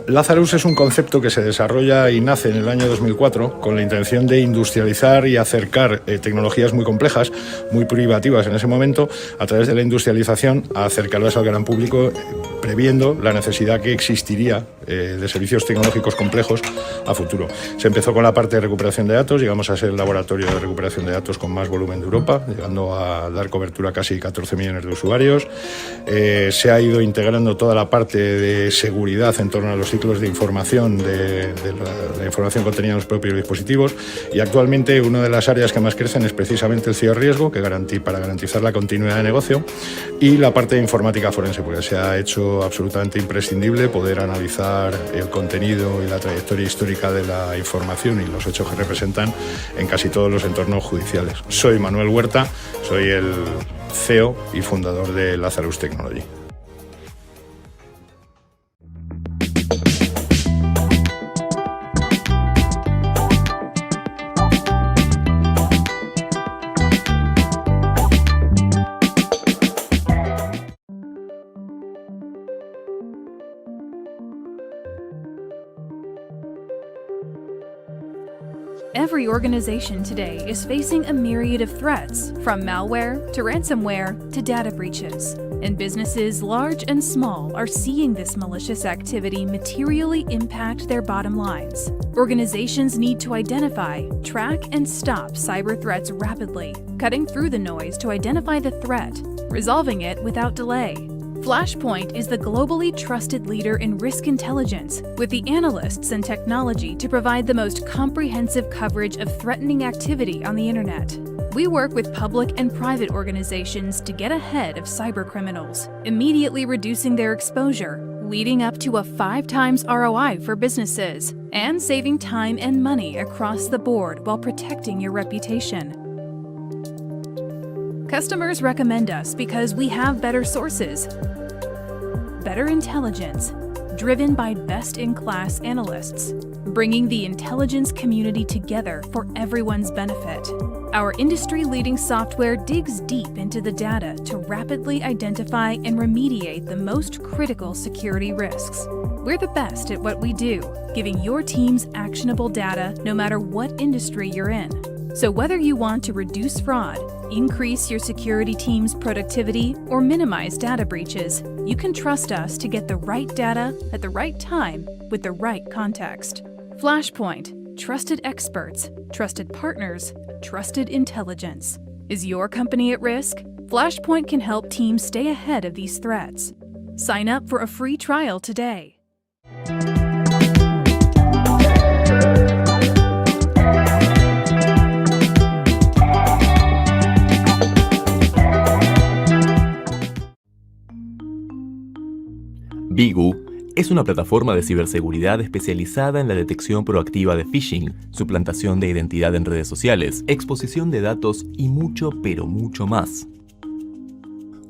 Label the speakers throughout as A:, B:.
A: Lazarus es un concepto que se desarrolla y nace en el año 2004 con la intención de industrializar y acercar tecnologías muy complejas, muy privativas en ese momento, a través de la industrialización, a acercarlas al gran público, previendo la necesidad que existiría de servicios tecnológicos complejos a futuro. Se empezó con la parte de recuperación de datos, llegamos a ser el laboratorio de recuperación de datos con más volumen de Europa, llegando a dar cobertura a casi 14 millones de usuarios. Se ha ido integrando toda la parte de seguridad en torno a los ciclos de información, de la información contenida en los propios dispositivos, y actualmente una de las áreas que más crecen es precisamente el ciberriesgo, para garantizar la continuidad de negocio, y la parte de informática forense, porque se ha hecho absolutamente imprescindible poder analizar el contenido y la trayectoria histórica de la información y los hechos que representan en casi todos los entornos judiciales. Soy Manuel Huerta, soy el CEO y fundador de Lazarus Technology.
B: Every organization today is facing a myriad of threats, from malware to ransomware to data breaches. And businesses large and small are seeing this malicious activity materially impact their bottom lines. Organizations need to identify, track, and stop cyber threats rapidly, cutting through the noise to identify the threat, resolving it without delay. Flashpoint is the globally trusted leader in risk intelligence, with the analysts and technology to provide the most comprehensive coverage of threatening activity on the internet. We work with public and private organizations to get ahead of cybercriminals, immediately reducing their exposure, leading up to a 5 times ROI for businesses, and saving time and money across the board while protecting your reputation. Customers recommend us because we have better sources, better intelligence, driven by best-in-class analysts, bringing the intelligence community together for everyone's benefit. Our industry-leading software digs deep into the data to rapidly identify and remediate the most critical security risks. We're the best at what we do, giving your teams actionable data no matter what industry you're in. So whether you want to reduce fraud, increase your security team's productivity, or minimize data breaches, you can trust us to get the right data at the right time with the right context. Flashpoint, trusted experts, trusted partners, trusted intelligence. Is your company at risk? Flashpoint can help teams stay ahead of these threats. Sign up for a free trial today.
C: Bigu es una plataforma de ciberseguridad especializada en la detección proactiva de phishing, suplantación de identidad en redes sociales, exposición de datos y mucho, pero mucho más.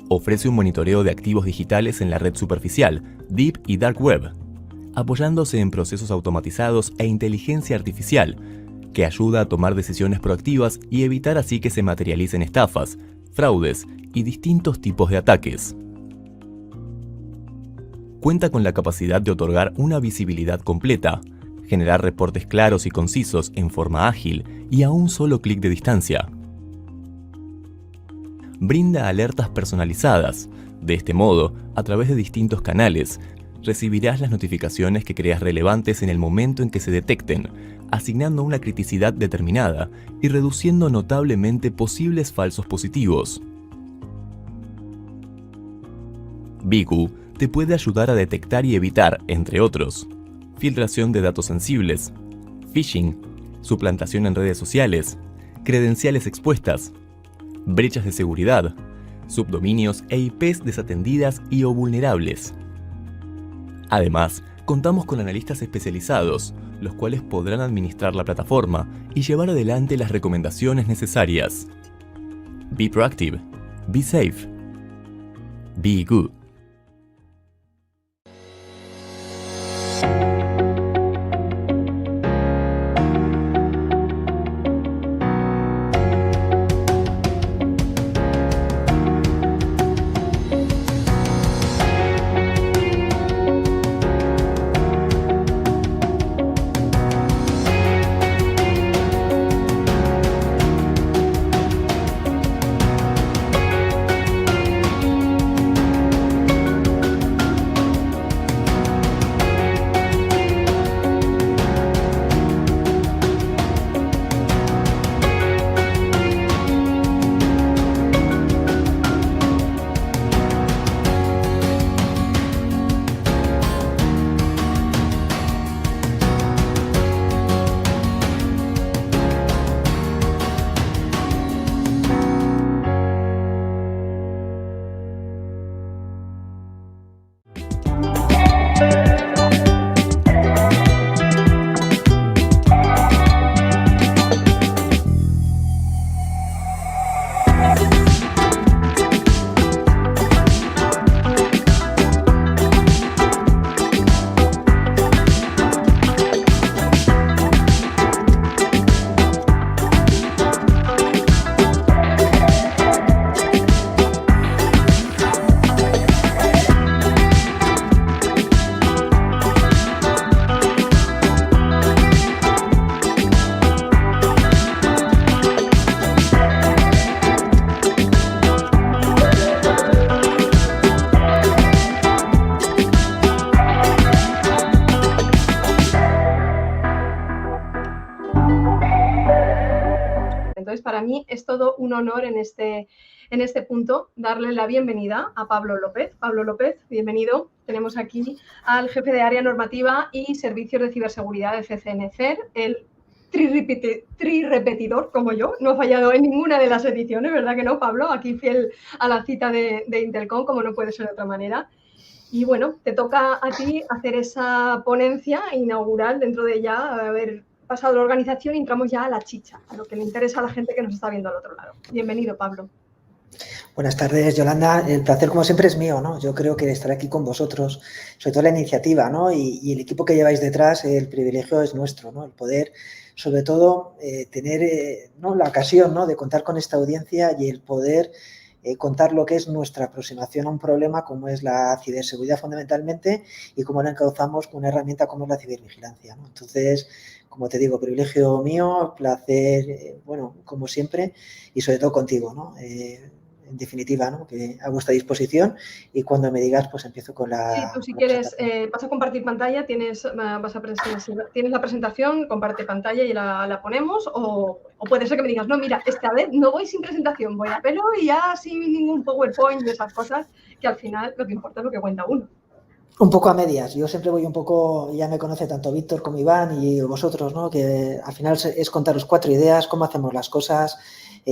C: Ofrece un monitoreo de activos digitales en la red superficial, Deep y Dark Web, apoyándose en procesos automatizados e inteligencia artificial, que ayuda a tomar decisiones proactivas y evitar así que se materialicen estafas, fraudes y distintos tipos de ataques. Cuenta con la capacidad de otorgar una visibilidad completa, generar reportes claros y concisos en forma ágil y a un solo clic de distancia. Brinda alertas personalizadas. De este modo, a través de distintos canales, recibirás las notificaciones que creas relevantes en el momento en que se detecten, asignando una criticidad determinada y reduciendo notablemente posibles falsos positivos. Bigu te puede ayudar a detectar y evitar, entre otros, filtración de datos sensibles, phishing, suplantación en redes sociales, credenciales expuestas, brechas de seguridad, subdominios e IPs desatendidas y o vulnerables. Además, contamos con analistas especializados, los cuales podrán administrar la plataforma y llevar adelante las recomendaciones necesarias. Be proactive, be safe, be good.
D: Entonces, para mí es todo un honor en este punto darle la bienvenida a Pablo López. Pablo López, bienvenido. Tenemos aquí al jefe de área normativa y servicios de ciberseguridad de CCNCER, el trirrepetidor como yo, no ha fallado en ninguna de las ediciones, ¿verdad que no, Pablo? Aquí fiel a la cita de Intelcom, como no puede ser de otra manera. Y bueno, te toca a ti hacer esa ponencia inaugural. Dentro de ya haber pasado la organización y entramos ya a la chicha, a lo que le interesa a la gente que nos está viendo al otro lado. Bienvenido, Pablo.
E: Buenas tardes, Yolanda. El placer, como siempre, es mío, ¿no? Yo creo que estar aquí con vosotros, sobre todo la iniciativa, ¿no? Y el equipo que lleváis detrás, el privilegio es nuestro, ¿no? El poder, sobre todo, tener ¿no? la ocasión, ¿no? de contar con esta audiencia y el poder contar lo que es nuestra aproximación a un problema como es la ciberseguridad fundamentalmente y cómo la encauzamos con una herramienta como es la cibervigilancia, ¿no? Entonces, como te digo, privilegio mío, placer, bueno, como siempre, y sobre todo contigo, ¿no? En definitiva, ¿no? Que a vuestra disposición y cuando me digas, pues empiezo con la...
D: Sí, tú si quieres, vas a compartir pantalla, tienes la presentación, comparte pantalla y la ponemos, o puede ser que me digas, no, mira, esta vez no voy sin presentación, voy a pelo y ya sin ningún PowerPoint de esas cosas, que al final lo que importa es lo que cuenta uno.
E: Un poco a medias. Yo siempre voy un poco, ya me conoce tanto Víctor como Iván y vosotros, ¿no? Que al final es contaros 4 ideas, cómo hacemos las cosas,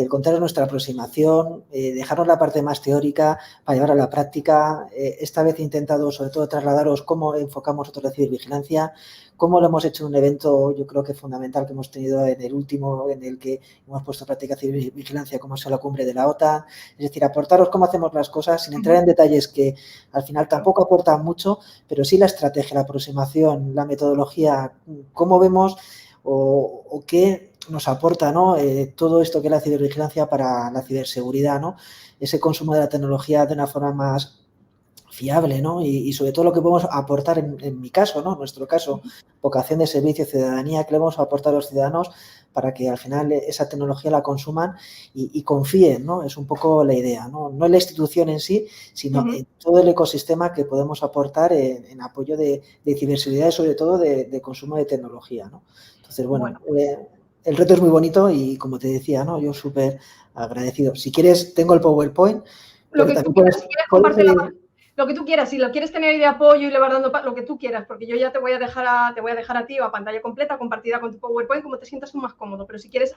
E: contaros nuestra aproximación, dejaros la parte más teórica para llevar a la práctica. Esta vez he intentado, sobre todo, trasladaros cómo enfocamos nosotros la cibervigilancia, cómo lo hemos hecho en un evento, yo creo que fundamental que hemos tenido en el último, en el que hemos puesto en práctica cibervigilancia, como es la cumbre de la OTAN. Es decir, aportaros cómo hacemos las cosas sin entrar en detalles que al final tampoco aportan mucho, pero sí la estrategia, la aproximación, la metodología, cómo vemos o qué nos aporta, ¿no? Todo esto que es la cibervigilancia para la ciberseguridad, ¿no? Ese consumo de la tecnología de una forma más fiable, ¿no? Y sobre todo lo que podemos aportar en mi caso, ¿no? En nuestro caso, vocación de servicio, ciudadanía, que le vamos a aportar a los ciudadanos para que al final esa tecnología la consuman y confíen, ¿no? Es un poco la idea, ¿no? No en la institución en sí, sino en todo el ecosistema que podemos aportar en apoyo de ciberseguridad y sobre todo de consumo de tecnología, ¿no? Entonces, bueno el reto es muy bonito y como te decía, ¿no? Yo súper agradecido. Si quieres, tengo el PowerPoint.
D: Lo que tú quieras, si quieres compártelo, lo que tú quieras, si lo quieres tener ahí de apoyo y le vas dando lo que tú quieras, porque yo ya te voy a dejar a ti a pantalla completa, compartida con tu PowerPoint, como te sientas tú más cómodo, pero si quieres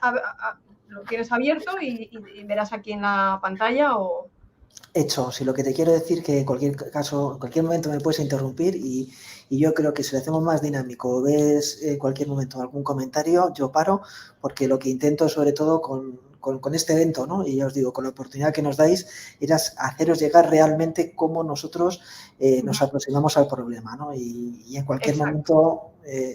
D: lo tienes abierto y verás aquí en la pantalla o...
E: Hecho, si lo que te quiero decir que en cualquier caso, en cualquier momento me puedes interrumpir y yo creo que si lo hacemos más dinámico, ves en cualquier momento algún comentario, yo paro, porque lo que intento sobre todo con este evento, ¿no? Y ya os digo, con la oportunidad que nos dais, era haceros llegar realmente cómo nosotros nos aproximamos al problema, ¿no? Y en cualquier momento...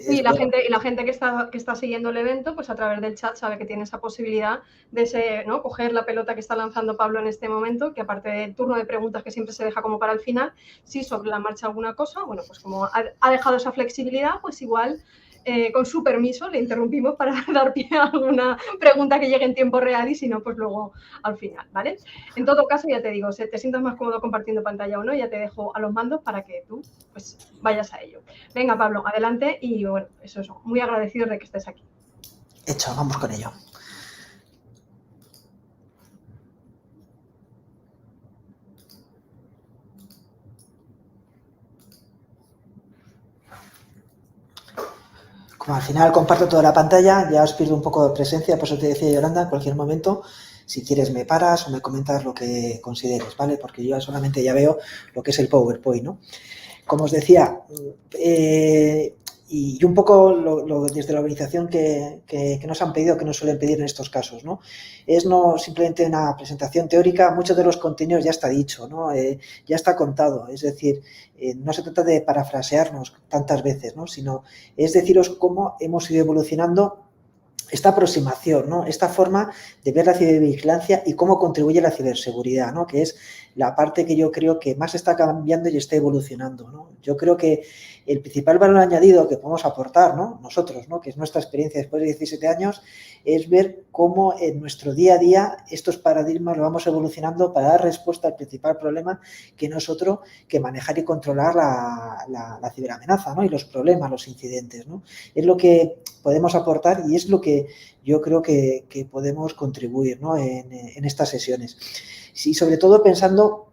D: y la gente que está siguiendo el evento, pues a través del chat sabe que tiene esa posibilidad de ¿no? coger la pelota que está lanzando Pablo en este momento, que aparte del turno de preguntas que siempre se deja como para el final, si sobre la marcha alguna cosa, bueno, pues como ha dejado esa flexibilidad, pues igual... con su permiso, le interrumpimos para dar pie a alguna pregunta que llegue en tiempo real y si no, pues luego al final, ¿vale? En todo caso, ya te digo, si te sientas más cómodo compartiendo pantalla o no, ya te dejo a los mandos para que tú pues vayas a ello. Venga, Pablo, adelante y bueno, eso, muy agradecidos de que estés aquí.
E: Hecho, vamos con ello. Como al final comparto toda la pantalla, ya os pierdo un poco de presencia, por eso te decía, Yolanda, en cualquier momento, si quieres me paras o me comentas lo que consideres, ¿vale? Porque yo solamente ya veo lo que es el PowerPoint, ¿no? Como os decía, y un poco desde la organización que nos han pedido, que nos suelen pedir en estos casos, ¿no? Es no simplemente una presentación teórica, muchos de los contenidos ya está dicho, ¿no? Ya está contado, es decir, no se trata de parafrasearnos tantas veces, ¿no? Sino es deciros cómo hemos ido evolucionando esta aproximación, ¿no? Esta forma de ver la cibervigilancia y cómo contribuye la ciberseguridad, ¿no? Que es la parte que yo creo que más está cambiando y está evolucionando, ¿no? Yo creo que el principal valor añadido que podemos aportar, ¿no? Nosotros, ¿no? Que es nuestra experiencia después de 17 años, es ver cómo en nuestro día a día estos paradigmas lo vamos evolucionando para dar respuesta al principal problema que no es otro que manejar y controlar la ciberamenaza, ¿no? Y los problemas, los incidentes, ¿no? Es lo que podemos aportar y es lo que yo creo que podemos contribuir, ¿no?, en estas sesiones. Y sobre todo pensando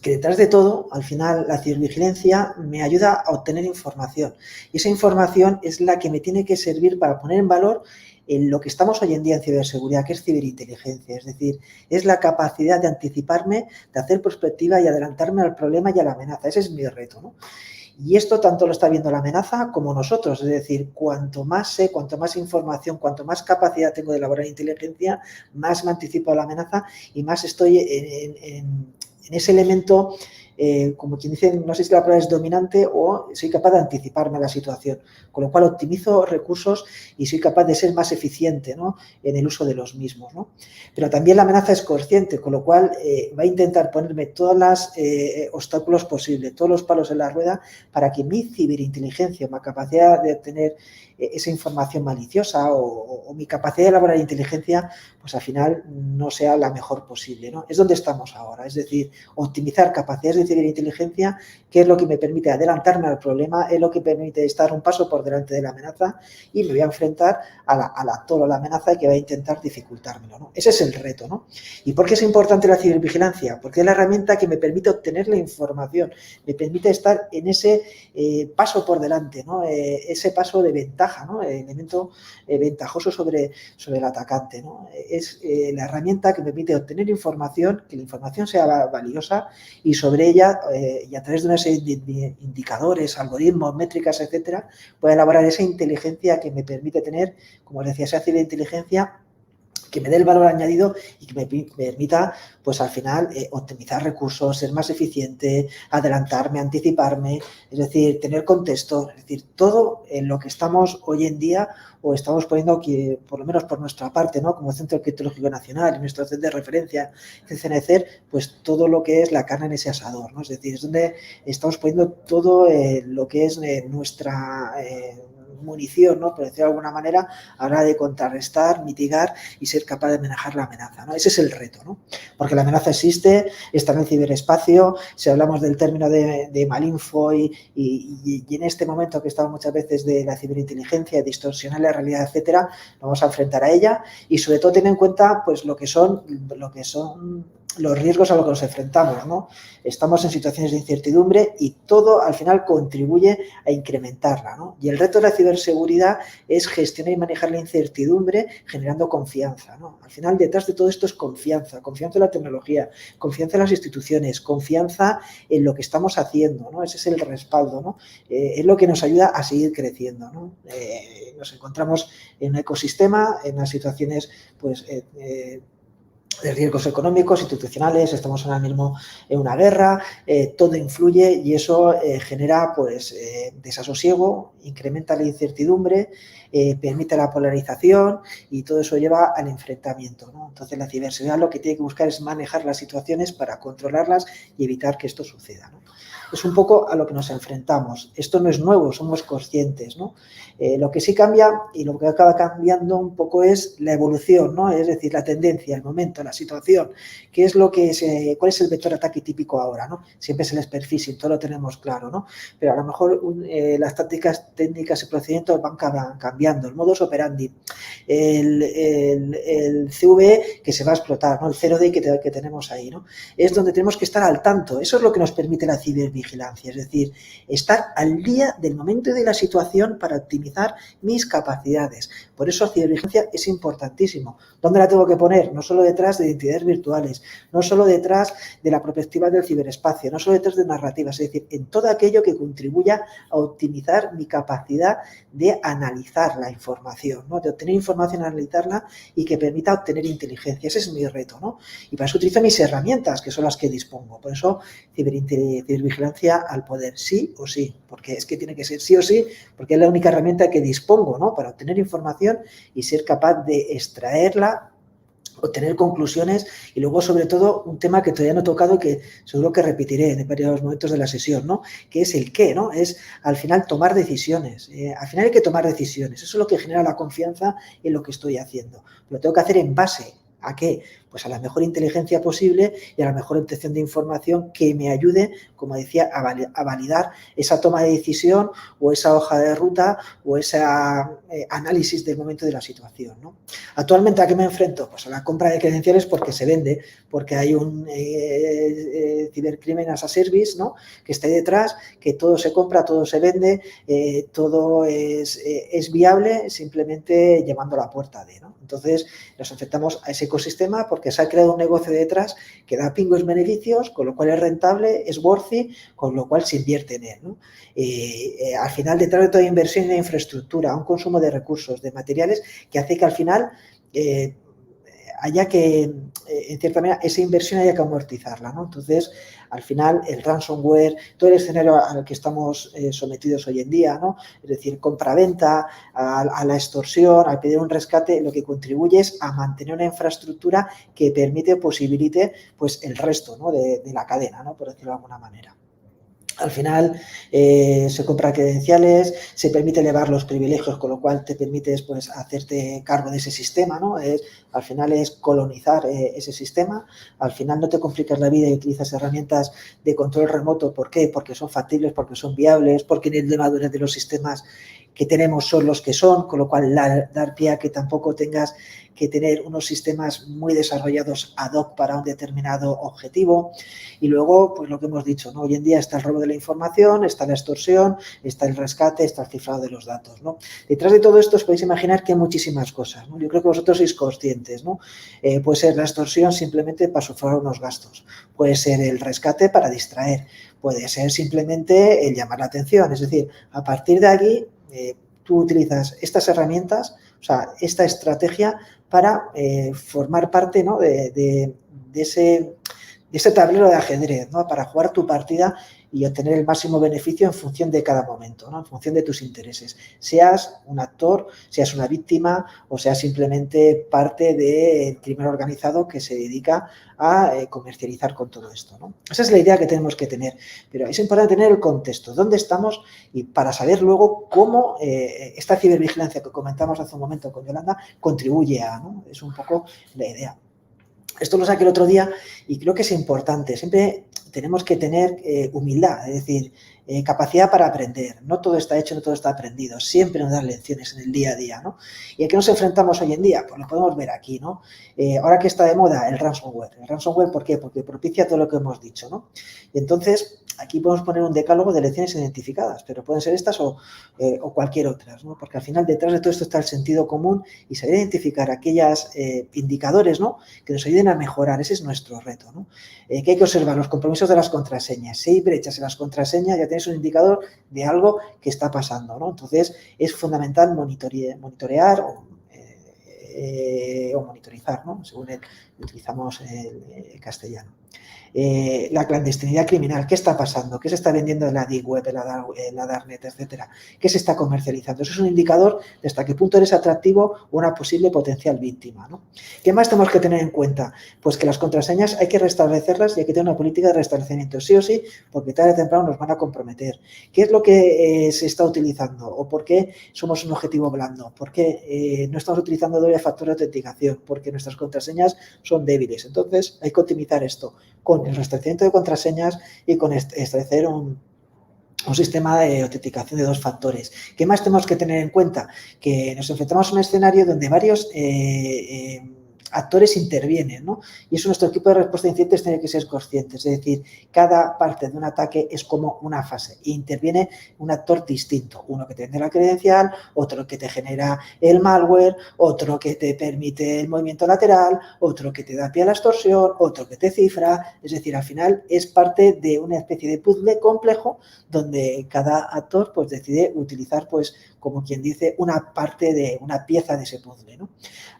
E: que detrás de todo, al final, la cibervigilancia me ayuda a obtener información. Y esa información es la que me tiene que servir para poner en valor en lo que estamos hoy en día en ciberseguridad, que es ciberinteligencia. Es decir, es la capacidad de anticiparme, de hacer perspectiva y adelantarme al problema y a la amenaza. Ese es mi reto, ¿no? Y esto tanto lo está viendo la amenaza como nosotros. Es decir, cuanto más sé, cuanto más información, cuanto más capacidad tengo de elaborar inteligencia, más me anticipo a la amenaza y más estoy en ese elemento, como quien dice, no sé si la palabra es dominante, o soy capaz de anticiparme a la situación, con lo cual optimizo recursos y soy capaz de ser más eficiente, ¿no?, en el uso de los mismos, ¿no? Pero también la amenaza es consciente, con lo cual va a intentar ponerme todos los obstáculos posibles, todos los palos en la rueda, para que mi ciberinteligencia, mi capacidad de obtener esa información maliciosa o mi capacidad de elaborar inteligencia, pues al final no sea la mejor posible, ¿no? Es donde estamos ahora, es decir, optimizar capacidades de ciberinteligencia, que es lo que me permite adelantarme al problema, es lo que permite estar un paso por delante de la amenaza y me voy a enfrentar al actor o la amenaza que va a intentar dificultármelo, ¿no? Ese es el reto, ¿no? ¿Y por qué es importante la cibervigilancia? Porque es la herramienta que me permite obtener la información, me permite estar en ese paso por delante, ¿no? Ese paso de ventaja, ¿no? El elemento ventajoso sobre el atacante, ¿no? Es la herramienta que me permite obtener información, que la información sea valiosa y sobre ella, y a través de una serie de indicadores, algoritmos, métricas, etcétera, pueda elaborar esa inteligencia que me permite tener, como os decía, esa ciberinteligencia que me dé el valor añadido y que me permita, pues al final, optimizar recursos, ser más eficiente, adelantarme, anticiparme, es decir, tener contexto, es decir, todo en lo que estamos hoy en día o estamos poniendo aquí, por lo menos por nuestra parte, ¿no?, como Centro Criptológico Nacional, en nuestro centro de referencia, el CNCER, pues todo lo que es la carne en ese asador, ¿no? Es decir, es donde estamos poniendo todo lo que es nuestra munición, ¿no?, por decirlo de alguna manera, a la hora de contrarrestar, mitigar y ser capaz de manejar la amenaza, ¿no? Ese es el reto, ¿no? Porque la amenaza existe, está en el ciberespacio, si hablamos del término de malinfo y en este momento que estamos muchas veces de la ciberinteligencia, de distorsionar la realidad, etcétera, nos vamos a enfrentar a ella y sobre todo tener en cuenta pues lo que son los riesgos a los que nos enfrentamos, ¿no? Estamos en situaciones de incertidumbre y todo al final contribuye a incrementarla, ¿no? Y el reto de la ciberseguridad es gestionar y manejar la incertidumbre generando confianza, ¿no? Al final detrás de todo esto es confianza en la tecnología, confianza en las instituciones, confianza en lo que estamos haciendo, ¿no? Ese es el respaldo, ¿no? Es lo que nos ayuda a seguir creciendo, ¿no? Nos encontramos en un ecosistema, en unas situaciones pues de riesgos económicos, institucionales, estamos ahora mismo en una guerra, todo influye y eso genera pues desasosiego, incrementa la incertidumbre, permite la polarización y todo eso lleva al enfrentamiento, ¿no? Entonces la ciberseguridad lo que tiene que buscar es manejar las situaciones para controlarlas y evitar que esto suceda, ¿no? Es un poco a lo que nos enfrentamos. Esto no es nuevo, somos conscientes, ¿no? Lo que sí cambia y lo que acaba cambiando un poco es la evolución, ¿no? Es decir, la tendencia, el momento, la situación. ¿Qué es cuál es el vector de ataque típico ahora, ¿no? Siempre es el spear phishing, todo lo tenemos claro, ¿no? Pero a lo mejor las tácticas, técnicas y procedimientos van cambiando. El modus operandi, el CVE que se va a explotar, ¿no? El 0D que tenemos ahí, ¿no? Es donde tenemos que estar al tanto. Eso es lo que nos permite la cibervigilancia, es decir, estar al día del momento y de la situación para optimizar mis capacidades. Por eso la cibervigilancia es importantísimo. ¿Dónde la tengo que poner? No solo detrás de identidades virtuales, no solo detrás de la perspectiva del ciberespacio, no solo detrás de narrativas, es decir, en todo aquello que contribuya a optimizar mi capacidad de analizar la información, ¿no? De obtener información, analizarla y que permita obtener inteligencia. Ese es mi reto, ¿no? Y para eso utilizo mis herramientas, que son las que dispongo. Por eso, cibervigilancia al poder, sí o sí, porque es que tiene que ser sí o sí, porque es la única herramienta que dispongo, ¿no?, para obtener información y ser capaz de extraerla, obtener conclusiones y luego, sobre todo, un tema que todavía no he tocado y que seguro que repetiré en varios momentos de la sesión, ¿no?, que es el qué, ¿no? Es, al final, tomar decisiones. Al final hay que tomar decisiones. Eso es lo que genera la confianza en lo que estoy haciendo. Lo tengo que hacer en base ¿A qué? Pues a la mejor inteligencia posible y a la mejor obtención de información que me ayude, como decía, a validar esa toma de decisión o esa hoja de ruta o ese análisis del momento de la situación, ¿no? Actualmente, ¿a qué me enfrento? Pues a la compra de credenciales porque se vende, porque hay un cibercrimen as a service, ¿no? Que está ahí detrás, que todo se compra, todo se vende, todo es viable simplemente llevando a la puerta de, ¿no? Entonces, nos enfrentamos a ese ecosistema porque se ha creado un negocio detrás que da pingües beneficios, con lo cual es rentable, es worthy, con lo cual se invierte en él, ¿no? Al final, detrás de toda inversión en infraestructura, un consumo de recursos, de materiales, que hace que al final haya que, en cierta manera, esa inversión haya que amortizarla, ¿no? Entonces, al final, el ransomware, todo el escenario al que estamos sometidos hoy en día, ¿no? Es decir, compra-venta, a la extorsión, al pedir un rescate, lo que contribuye es a mantener una infraestructura que permite o posibilite, pues, el resto, ¿no? de la cadena, ¿no? Por decirlo de alguna manera. Al final se compran credenciales, se permite elevar los privilegios, con lo cual te permites pues, hacerte cargo de ese sistema, ¿no? Al final es colonizar ese sistema, al final no te complicas la vida y utilizas herramientas de control remoto. ¿Por qué? Porque son factibles, porque son viables, porque el nivel de madurez de los sistemas que tenemos son los que son, con lo cual dar pie a que tampoco tengas que tener unos sistemas muy desarrollados ad hoc para un determinado objetivo. Y luego, pues lo que hemos dicho, ¿no? Hoy en día está el robo de la información, está la extorsión, está el rescate, está el cifrado de los datos, ¿no? Detrás de todo esto os podéis imaginar que hay muchísimas cosas, ¿no? Yo creo que vosotros sois conscientes, ¿no? Puede ser la extorsión simplemente para sufragar unos gastos, puede ser el rescate para distraer, puede ser simplemente el llamar la atención. Es decir, a partir de aquí, tú utilizas estas herramientas, o sea, esta estrategia para formar parte, ¿no? de ese tablero de ajedrez, ¿no? Para jugar tu partida y obtener el máximo beneficio en función de cada momento, ¿no? En función de tus intereses. Seas un actor, seas una víctima o seas simplemente parte del crimen organizado que se dedica a comercializar con todo esto, ¿no? Esa es la idea que tenemos que tener, pero es importante tener el contexto, dónde estamos y para saber luego cómo esta cibervigilancia que comentamos hace un momento con Yolanda contribuye a, ¿no? Es un poco la idea. Esto lo saqué el otro día y creo que es importante. Siempre tenemos que tener humildad, es decir, capacidad para aprender. No todo está hecho, no todo está aprendido. Siempre nos dan lecciones en el día a día, ¿no? ¿Y a qué nos enfrentamos hoy en día? Pues lo podemos ver aquí, ¿no? Ahora que está de moda el ransomware. ¿El ransomware por qué? Porque propicia todo lo que hemos dicho, ¿no? Y entonces, aquí podemos poner un decálogo de lecciones identificadas, pero pueden ser estas o cualquier otras, ¿no? Porque al final detrás de todo esto está el sentido común y saber identificar aquellos indicadores, ¿no? Que nos ayuden a mejorar. Ese es nuestro reto, ¿no? Que hay que observar los compromisos de las contraseñas. Si hay brechas en las contraseñas, ya tenéis un indicador de algo que está pasando, ¿no? Entonces, es fundamental monitorear o monitorizar, ¿no? Según utilizamos el castellano. La clandestinidad criminal, ¿qué está pasando? ¿Qué se está vendiendo en la Deep Web, en la Darknet, etcétera? ¿Qué se está comercializando? Eso es un indicador de hasta qué punto eres atractivo o una posible potencial víctima, ¿no? ¿Qué más tenemos que tener en cuenta? Pues que las contraseñas hay que restablecerlas y hay que tener una política de restablecimiento, sí o sí, porque tarde o temprano nos van a comprometer. ¿Qué es lo que se está utilizando? ¿O por qué somos un objetivo blando? ¿Por qué no estamos utilizando doble factor de autenticación? Porque nuestras contraseñas son débiles. Entonces, hay que optimizar esto con el restablecimiento de contraseñas y con establecer un sistema de autenticación de 2 factores. ¿Qué más tenemos que tener en cuenta? Que nos enfrentamos a un escenario donde varios actores intervienen, ¿no? Y eso nuestro equipo de respuesta a incidentes tiene que ser consciente. Es decir, cada parte de un ataque es como una fase e interviene un actor distinto. Uno que te vende la credencial, otro que te genera el malware, otro que te permite el movimiento lateral, otro que te da pie a la extorsión, otro que te cifra. Es decir, al final es parte de una especie de puzzle complejo donde cada actor pues decide utilizar, pues como quien dice, una parte de una pieza de ese puzzle, ¿no?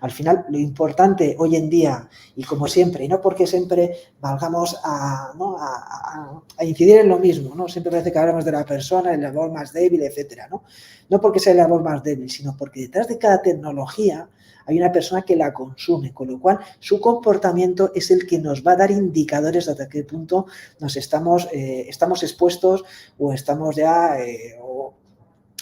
E: Al final, lo importante hoy en día, y como siempre, y no porque siempre valgamos a incidir en lo mismo, ¿no? Siempre parece que hablamos de la persona, el labor más débil, etcétera, ¿no? No porque sea el labor más débil, sino porque detrás de cada tecnología hay una persona que la consume, con lo cual su comportamiento es el que nos va a dar indicadores de hasta qué punto nos estamos expuestos o estamos ya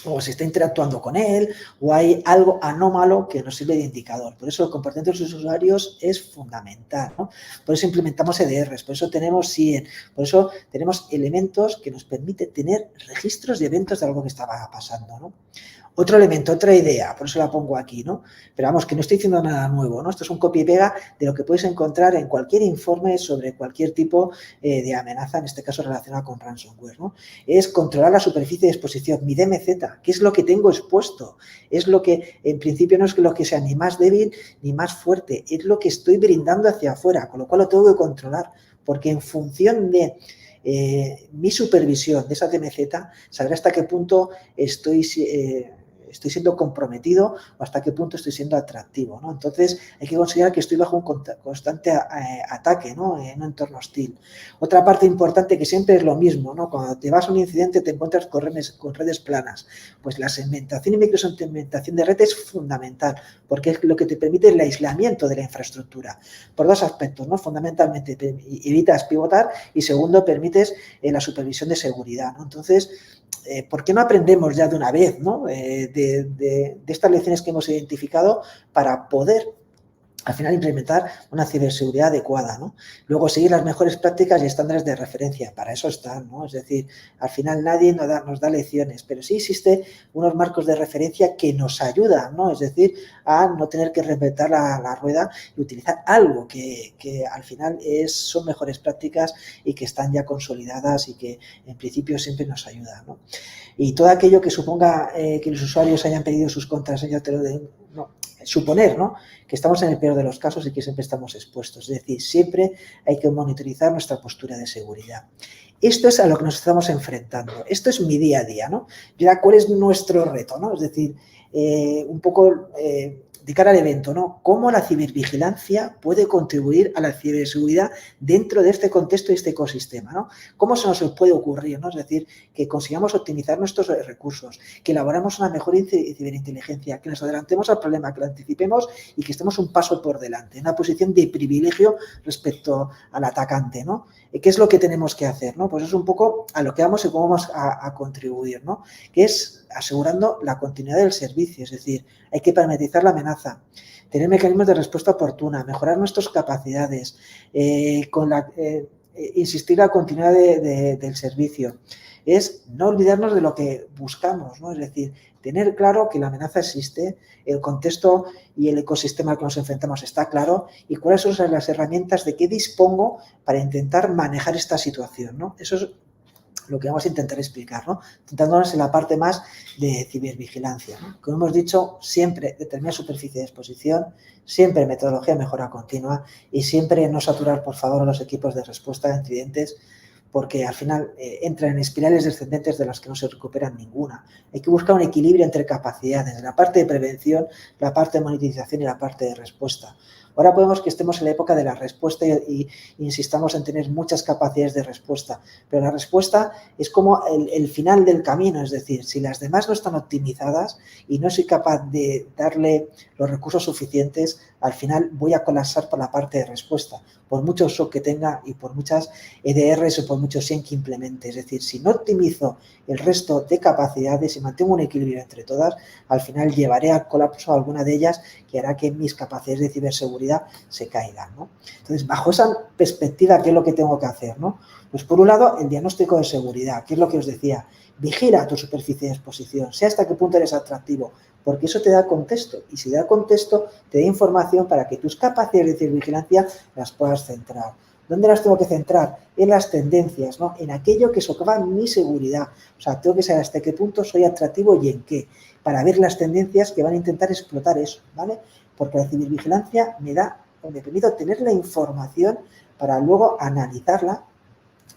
E: o se está interactuando con él, o hay algo anómalo que nos sirve de indicador. Por eso el comportamiento de los usuarios es fundamental, ¿no? Por eso implementamos EDRs, por eso tenemos SIEM, por eso tenemos elementos que nos permiten tener registros de eventos de algo que estaba pasando, ¿no? Otro elemento, otra idea, por eso la pongo aquí, ¿no? Pero vamos, que no estoy diciendo nada nuevo, ¿no? Esto es un copia y pega de lo que puedes encontrar en cualquier informe sobre cualquier tipo de amenaza, en este caso relacionada con ransomware, ¿no? Es controlar la superficie de exposición, mi DMZ, ¿qué es lo que tengo expuesto? Es lo que, en principio, no es lo que sea ni más débil ni más fuerte, es lo que estoy brindando hacia afuera, con lo cual lo tengo que controlar, porque en función de mi supervisión de esa DMZ, sabré hasta qué punto estoy siendo comprometido o hasta qué punto estoy siendo atractivo, ¿no? Entonces, hay que considerar que estoy bajo un constante ataque, ¿no? En un entorno hostil. Otra parte importante que siempre es lo mismo, ¿no? Cuando te vas a un incidente te encuentras con redes planas. Pues la segmentación y microsegmentación de red es fundamental porque es lo que te permite el aislamiento de la infraestructura. Por dos aspectos, ¿no? Fundamentalmente, evitas pivotar y segundo, permites la supervisión de seguridad, ¿no? Entonces, ¿por qué no aprendemos ya de una vez, ¿no? De estas lecciones que hemos identificado para poder al final implementar una ciberseguridad adecuada, ¿no? Luego seguir las mejores prácticas y estándares de referencia, para eso están, ¿no? Es decir, al final nadie nos da lecciones, pero sí existen unos marcos de referencia que nos ayudan, ¿no? Es decir, a no tener que reinventar la rueda y utilizar algo que al final son mejores prácticas y que están ya consolidadas y que en principio siempre nos ayudan, ¿no? Y todo aquello que suponga que los usuarios hayan pedido sus contraseñas, suponer, ¿no? Que estamos en el peor de los casos y que siempre estamos expuestos. Es decir, siempre hay que monitorizar nuestra postura de seguridad. Esto es a lo que nos estamos enfrentando. Esto es mi día a día, ¿no? Y ahora, ¿cuál es nuestro reto, ¿no? Es decir, un poco de cara al evento, ¿no? ¿Cómo la cibervigilancia puede contribuir a la ciberseguridad dentro de este contexto y este ecosistema, ¿no? ¿Cómo se nos puede ocurrir, ¿no? Es decir, que consigamos optimizar nuestros recursos, que elaboramos una mejor ciberinteligencia, que nos adelantemos al problema, que lo anticipemos y que estemos un paso por delante, en una posición de privilegio respecto al atacante, ¿no? ¿Qué es lo que tenemos que hacer, ¿no? Pues es un poco a lo que vamos y cómo vamos a contribuir, ¿no? Que es asegurando la continuidad del servicio, es decir, hay que parametrizar la amenaza, tener mecanismos de respuesta oportuna, mejorar nuestras capacidades, insistir en la continuidad del servicio. Es no olvidarnos de lo que buscamos, ¿no? Es decir, tener claro que la amenaza existe, el contexto y el ecosistema al que nos enfrentamos está claro y cuáles son las herramientas de qué dispongo para intentar manejar esta situación, ¿no? Eso es lo que vamos a intentar explicar, ¿no? Centrándonos en la parte más de cibervigilancia, ¿no? Como hemos dicho, siempre determinar superficie de exposición, siempre metodología de mejora continua y siempre no saturar, por favor, a los equipos de respuesta a incidentes porque al final entran en espirales descendentes de las que no se recuperan ninguna. Hay que buscar un equilibrio entre capacidades, la parte de prevención, la parte de monitorización y la parte de respuesta. Ahora podemos que estemos en la época de la respuesta y insistamos en tener muchas capacidades de respuesta, pero la respuesta es como el final del camino, es decir, si las demás no están optimizadas y no soy capaz de darle los recursos suficientes, al final voy a colapsar por la parte de respuesta, por mucho SOC que tenga y por muchas EDRs o por muchos SIEM que implemente. Es decir, si no optimizo el resto de capacidades y mantengo un equilibrio entre todas, al final llevaré al colapso a alguna de ellas que hará que mis capacidades de ciberseguridad se caigan, ¿no? Entonces, bajo esa perspectiva, ¿qué es lo que tengo que hacer, ¿no? Pues por un lado, el diagnóstico de seguridad, que es lo que os decía, vigila tu superficie de exposición, sé hasta qué punto eres atractivo, porque eso te da contexto y si te da contexto, te da información para que tus capacidades de cibervigilancia las puedas centrar. ¿Dónde las tengo que centrar? En las tendencias, ¿no? En aquello que socava mi seguridad. O sea, tengo que saber hasta qué punto soy atractivo y en qué, para ver las tendencias que van a intentar explotar eso, ¿vale? Porque la cibervigilancia me permite tener la información para luego analizarla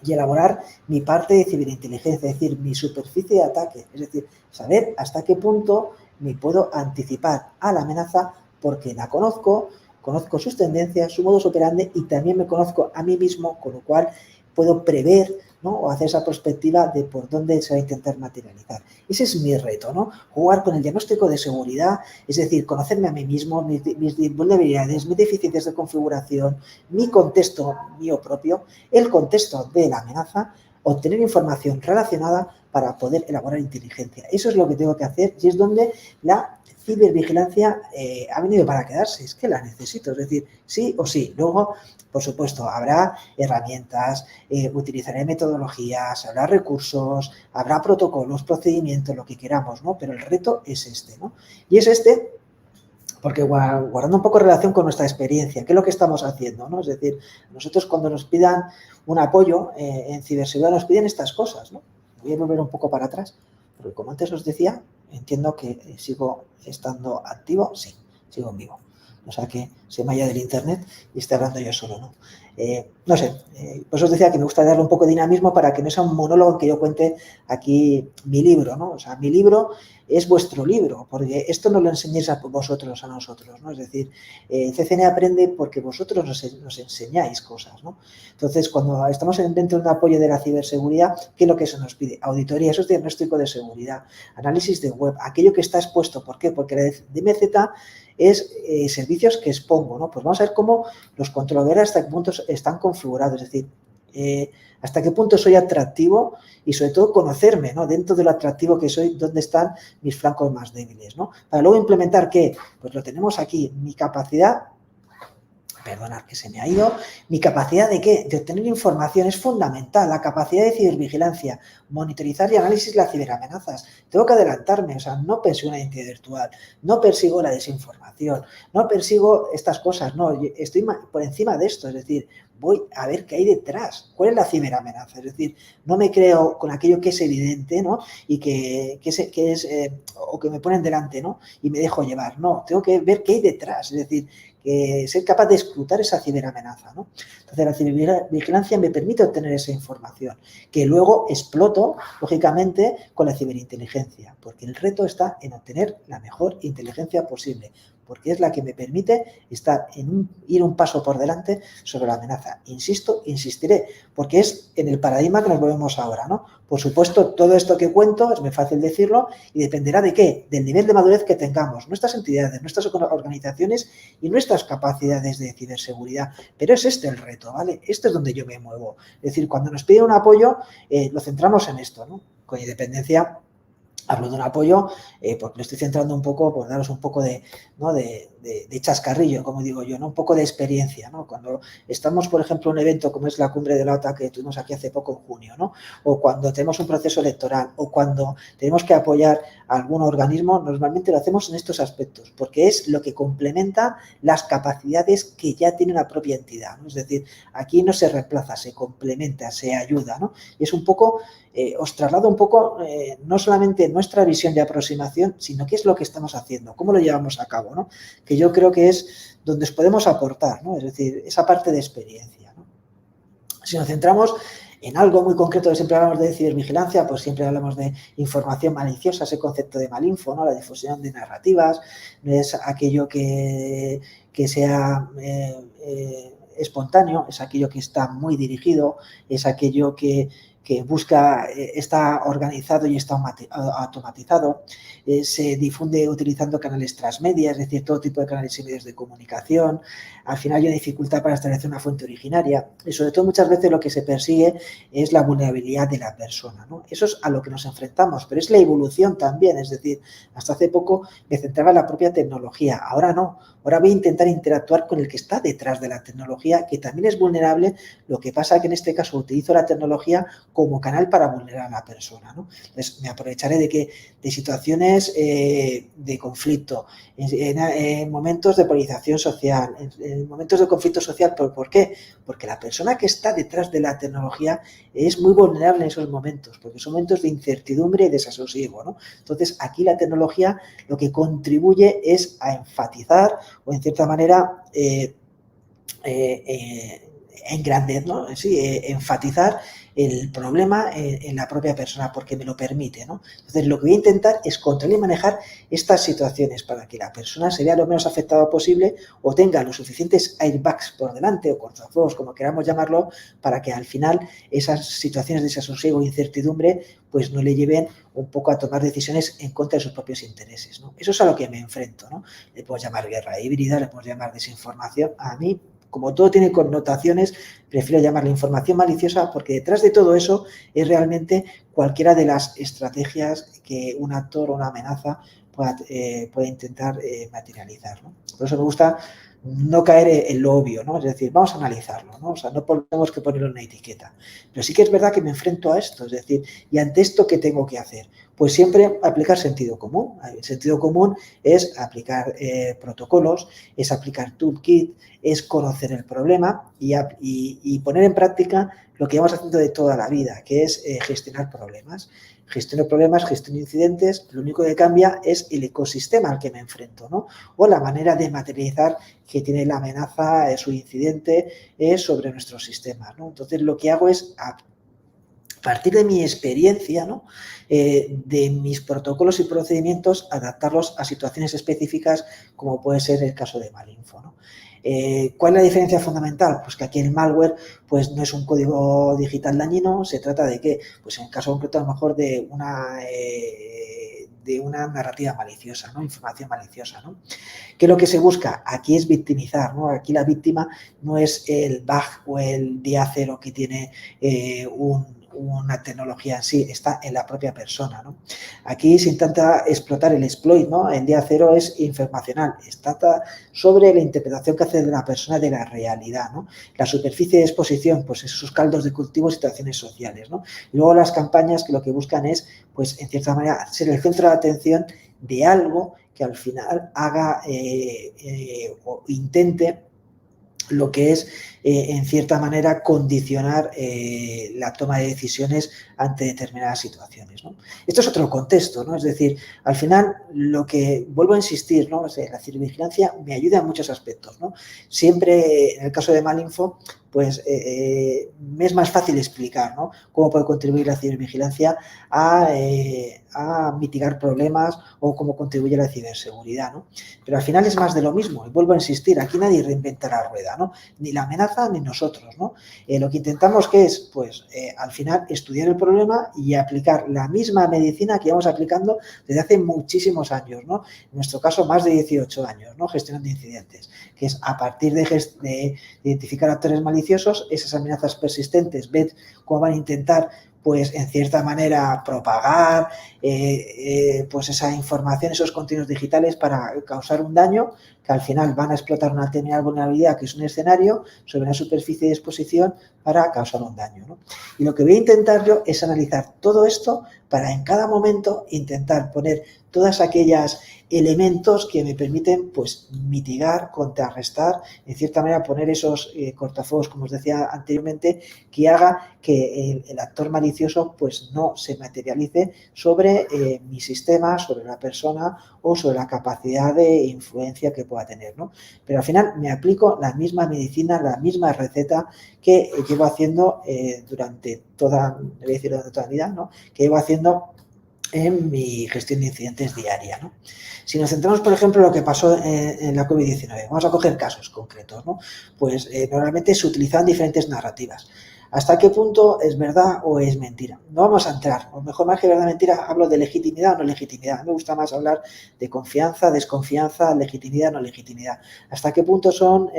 E: y elaborar mi parte de ciberinteligencia, es decir, mi superficie de ataque, es decir, saber hasta qué punto me puedo anticipar a la amenaza porque la conozco sus tendencias, su modus operandi y también me conozco a mí mismo, con lo cual puedo prever, ¿no? O hacer esa perspectiva de por dónde se va a intentar materializar. Ese es mi reto, ¿no? Jugar con el diagnóstico de seguridad, es decir, conocerme a mí mismo, mis vulnerabilidades, mis deficiencias de configuración, mi contexto mío propio, el contexto de la amenaza, obtener información relacionada para poder elaborar inteligencia. Eso es lo que tengo que hacer y es donde la cibervigilancia ha venido para quedarse, es que la necesito, es decir, sí o sí. Luego, por supuesto, habrá herramientas, utilizaré metodologías, habrá recursos, habrá protocolos, procedimientos, lo que queramos, ¿no? Pero el reto es este, ¿no? Y es este porque guardando un poco relación con nuestra experiencia, ¿qué es lo que estamos haciendo, ¿no? Es decir, nosotros cuando nos pidan un apoyo en ciberseguridad nos piden estas cosas, ¿no? Voy a volver un poco para atrás, porque como antes os decía, entiendo que sigo estando activo, sí, sigo en vivo. O sea que se me vaya del internet y esté hablando yo solo, ¿no? No sé, pues os decía que me gusta darle un poco de dinamismo para que no sea un monólogo en que yo cuente aquí mi libro, ¿no? O sea, mi libro es vuestro libro, porque esto no lo enseñáis a vosotros, a nosotros, ¿no? Es decir, CCN aprende porque vosotros nos enseñáis cosas, ¿no? Entonces, cuando estamos dentro de un apoyo de la ciberseguridad, ¿qué es lo que se nos pide? Auditoría, eso es diagnóstico de seguridad, análisis de web, aquello que está expuesto. ¿Por qué? Porque la DMZ es servicios que expongo, ¿no? Pues vamos a ver cómo los controladores hasta qué punto están configurados, es decir, hasta qué punto soy atractivo y sobre todo conocerme, ¿no? Dentro de lo atractivo que soy, dónde están mis flancos más débiles, ¿no? Para luego implementar, ¿qué? Pues lo tenemos aquí, mi capacidad, perdonad que se me ha ido, mi capacidad de ¿qué? De obtener información es fundamental, la capacidad de cibervigilancia, monitorizar y análisis las ciberamenazas. Tengo que adelantarme, o sea, no persigo una identidad virtual, no persigo la desinformación, no persigo estas cosas, no, estoy por encima de esto, es decir, voy a ver qué hay detrás, cuál es la ciberamenaza, es decir, no me creo con aquello que es evidente, ¿no? Y que es o que me ponen delante, ¿no? Y me dejo llevar, no, tengo que ver qué hay detrás, es decir, que ser capaz de escrutar esa ciberamenaza, ¿no? Entonces, la cibervigilancia me permite obtener esa información, que luego exploto, lógicamente, con la ciberinteligencia, porque el reto está en obtener la mejor inteligencia posible, porque es la que me permite ir un paso por delante sobre la amenaza. Insisto, insistiré, porque es en el paradigma que nos movemos ahora, ¿no? Por supuesto, todo esto que cuento es muy fácil decirlo y dependerá de ¿qué? Del nivel de madurez que tengamos, nuestras entidades, nuestras organizaciones y nuestras capacidades de ciberseguridad. Pero es este el reto, ¿vale? Esto es donde yo me muevo. Es decir, cuando nos piden un apoyo, lo centramos en esto, ¿no? Con independencia, hablo de un apoyo porque me estoy centrando un poco, por daros un poco de chascarrillo, como digo yo, ¿no? Un poco de experiencia, ¿no? Cuando estamos, por ejemplo, en un evento como es la cumbre de la OTAN que tuvimos aquí hace poco en junio, ¿no? O cuando tenemos un proceso electoral o cuando tenemos que apoyar a algún organismo, normalmente lo hacemos en estos aspectos, porque es lo que complementa las capacidades que ya tiene una propia entidad, ¿no? Es decir, aquí no se reemplaza, se complementa, se ayuda, ¿no? Y es un poco, os traslado un poco, no solamente nuestra visión de aproximación, sino qué es lo que estamos haciendo, cómo lo llevamos a cabo, ¿no? Que yo creo que es donde os podemos aportar, ¿no? Es decir, esa parte de experiencia, ¿no? Si nos centramos en algo muy concreto, que siempre hablamos de cibervigilancia, pues siempre hablamos de información maliciosa, ese concepto de malinfo, ¿no? La difusión de narrativas, no es aquello que sea espontáneo, es aquello que está muy dirigido, es aquello que busca, está organizado y está automatizado, se difunde utilizando canales transmedia, es decir, todo tipo de canales y medios de comunicación. Al final hay una dificultad para establecer una fuente originaria y sobre todo muchas veces lo que se persigue es la vulnerabilidad de la persona, ¿no? Eso es a lo que nos enfrentamos, pero es la evolución también, es decir, hasta hace poco me centraba en la propia tecnología, ahora no, ahora voy a intentar interactuar con el que está detrás de la tecnología, que también es vulnerable, lo que pasa que en este caso utilizo la tecnología como canal para vulnerar a la persona, ¿no? Entonces, me aprovecharé de situaciones de conflicto, en momentos de polarización social, en momentos de conflicto social. ¿Por qué? Porque la persona que está detrás de la tecnología es muy vulnerable en esos momentos, porque son momentos de incertidumbre y desasosiego, ¿no? Entonces, aquí la tecnología lo que contribuye es a enfatizar o, en cierta manera, engrandecer, ¿no? Sí, enfatizar el problema en la propia persona porque me lo permite, ¿no? Entonces, lo que voy a intentar es controlar y manejar estas situaciones para que la persona se vea lo menos afectada posible o tenga los suficientes airbags por delante o cortafuegos, como queramos llamarlo, para que al final esas situaciones de desasosiego e incertidumbre pues no le lleven un poco a tomar decisiones en contra de sus propios intereses, ¿no? Eso es a lo que me enfrento, ¿no? Le podemos llamar guerra híbrida, le podemos llamar desinformación. A mí, como todo tiene connotaciones, prefiero llamarle información maliciosa porque detrás de todo eso es realmente cualquiera de las estrategias que un actor o una amenaza pueda intentar materializar, ¿no? Por eso me gusta no caer en lo obvio, ¿no? Es decir, vamos a analizarlo, ¿no? O sea, no tenemos que ponerle una etiqueta. Pero sí que es verdad que me enfrento a esto, es decir, ¿y ante esto qué tengo que hacer? Pues siempre aplicar sentido común. El sentido común es aplicar protocolos, es aplicar toolkit, es conocer el problema y poner en práctica lo que llevamos haciendo de toda la vida, que es gestionar problemas. Gestiono problemas, gestiono incidentes, lo único que cambia es el ecosistema al que me enfrento, ¿no? O la manera de materializar que tiene la amenaza, su incidente sobre nuestros sistemas, ¿no? Entonces, lo que hago es, a partir de mi experiencia, ¿no? De mis protocolos y procedimientos, adaptarlos a situaciones específicas, como puede ser el caso de Malinfo, ¿no? ¿Cuál es la diferencia fundamental? Pues que aquí el malware pues no es un código digital dañino, se trata de que, pues en el caso concreto a lo mejor de una narrativa maliciosa, ¿no? Información maliciosa, ¿no? ¿Qué es lo que se busca? Aquí es victimizar, ¿no? Aquí la víctima no es el bug o el día cero que tiene una tecnología en sí, está en la propia persona, ¿no? Aquí se intenta explotar el exploit, ¿no? El día cero es informacional, está sobre la interpretación que hace de la persona de la realidad, ¿no? La superficie de exposición, pues esos caldos de cultivo, situaciones sociales, ¿no? Y luego las campañas que lo que buscan es, pues en cierta manera, ser el centro de atención de algo que al final haga o intente lo que es, en cierta manera, condicionar la toma de decisiones ante determinadas situaciones, ¿no? Esto es otro contexto, ¿no? Es decir, al final, lo que vuelvo a insistir, ¿no? O sea, la cibervigilancia me ayuda en muchos aspectos, ¿no? Siempre, en el caso de Malinfo, pues me es más fácil explicar, ¿no? Cómo puede contribuir la cibervigilancia a mitigar problemas o cómo contribuye a la ciberseguridad, ¿no? Pero al final es más de lo mismo, y vuelvo a insistir, aquí nadie reinventa la rueda, ¿no? Ni la amenaza ni nosotros, ¿no? Lo que intentamos que es, pues, al final estudiar el problema y aplicar la misma medicina que llevamos aplicando desde hace muchísimos años, ¿no? En nuestro caso, más de 18 años, ¿no? Gestionando incidentes, que es a partir de identificar actores maliciosos, esas amenazas persistentes, ver cómo van a intentar, pues en cierta manera propagar pues esa información, esos contenidos digitales para causar un daño, que al final van a explotar una determinada vulnerabilidad, que es un escenario sobre una superficie de exposición para causar un daño, ¿no? Y lo que voy a intentar yo es analizar todo esto para en cada momento intentar poner todas aquellas elementos que me permiten, pues, mitigar, contrarrestar, en cierta manera poner esos cortafuegos, como os decía anteriormente, que haga que el actor malicioso, pues, no se materialice sobre mi sistema, sobre la persona o sobre la capacidad de influencia que pueda tener, ¿no? Pero al final me aplico la misma medicina, la misma receta que llevo haciendo durante toda la vida, ¿no? Que llevo haciendo en mi gestión de incidentes diaria, ¿no? Si nos centramos, por ejemplo, en lo que pasó en la COVID-19, vamos a coger casos concretos, ¿no? Pues normalmente se utilizan diferentes narrativas. ¿Hasta qué punto es verdad o es mentira? No vamos a entrar, o mejor, más que verdad o mentira, hablo de legitimidad o no legitimidad. Me gusta más hablar de confianza, desconfianza, legitimidad o no legitimidad. ¿Hasta qué punto son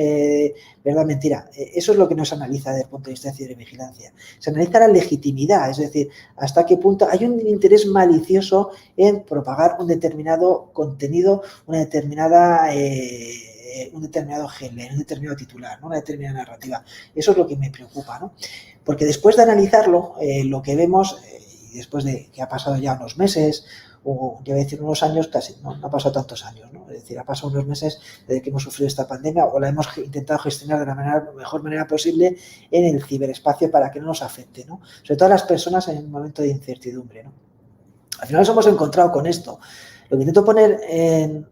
E: verdad o mentira? Eso es lo que no se analiza desde el punto de vista de cibervigilancia. Se analiza la legitimidad, es decir, hasta qué punto hay un interés malicioso en propagar un determinado contenido, un determinado headline, un determinado titular, ¿no? Una determinada narrativa. Eso es lo que me preocupa, ¿no? Porque después de analizarlo, lo que vemos, y después de que ha pasado ya unos meses, o ya voy a decir unos años, casi, no ha pasado tantos años, ¿no? Es decir, ha pasado unos meses desde que hemos sufrido esta pandemia o la hemos intentado gestionar de la mejor manera posible en el ciberespacio para que no nos afecte, ¿no? Sobre todo a las personas en un momento de incertidumbre, ¿no? Al final nos hemos encontrado con esto. Lo que intento poner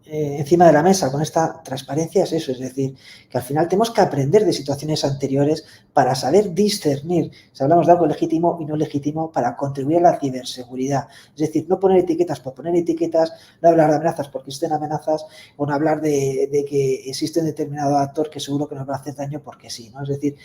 E: encima de la mesa con esta transparencia es eso, es decir, que al final tenemos que aprender de situaciones anteriores para saber discernir si hablamos de algo legítimo y no legítimo para contribuir a la ciberseguridad. Es decir, no poner etiquetas por poner etiquetas, no hablar de amenazas porque existen amenazas, o no hablar de que existe un determinado actor que seguro que nos va a hacer daño porque sí, ¿no? Es decir,